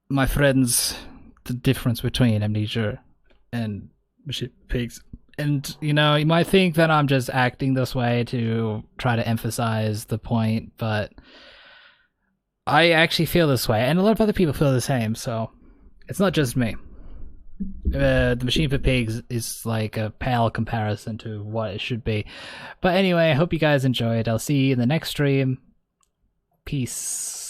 Speaker 1: my friends, the difference between Amnesia and Pigs. And you know, you might think that I'm just acting this way to try to emphasize the point, but I actually feel this way, and a lot of other people feel the same, so it's not just me. The Machine for Pigs is like a pale comparison to what it should be. But anyway, I hope you guys enjoyed. I'll see you in the next stream. Peace.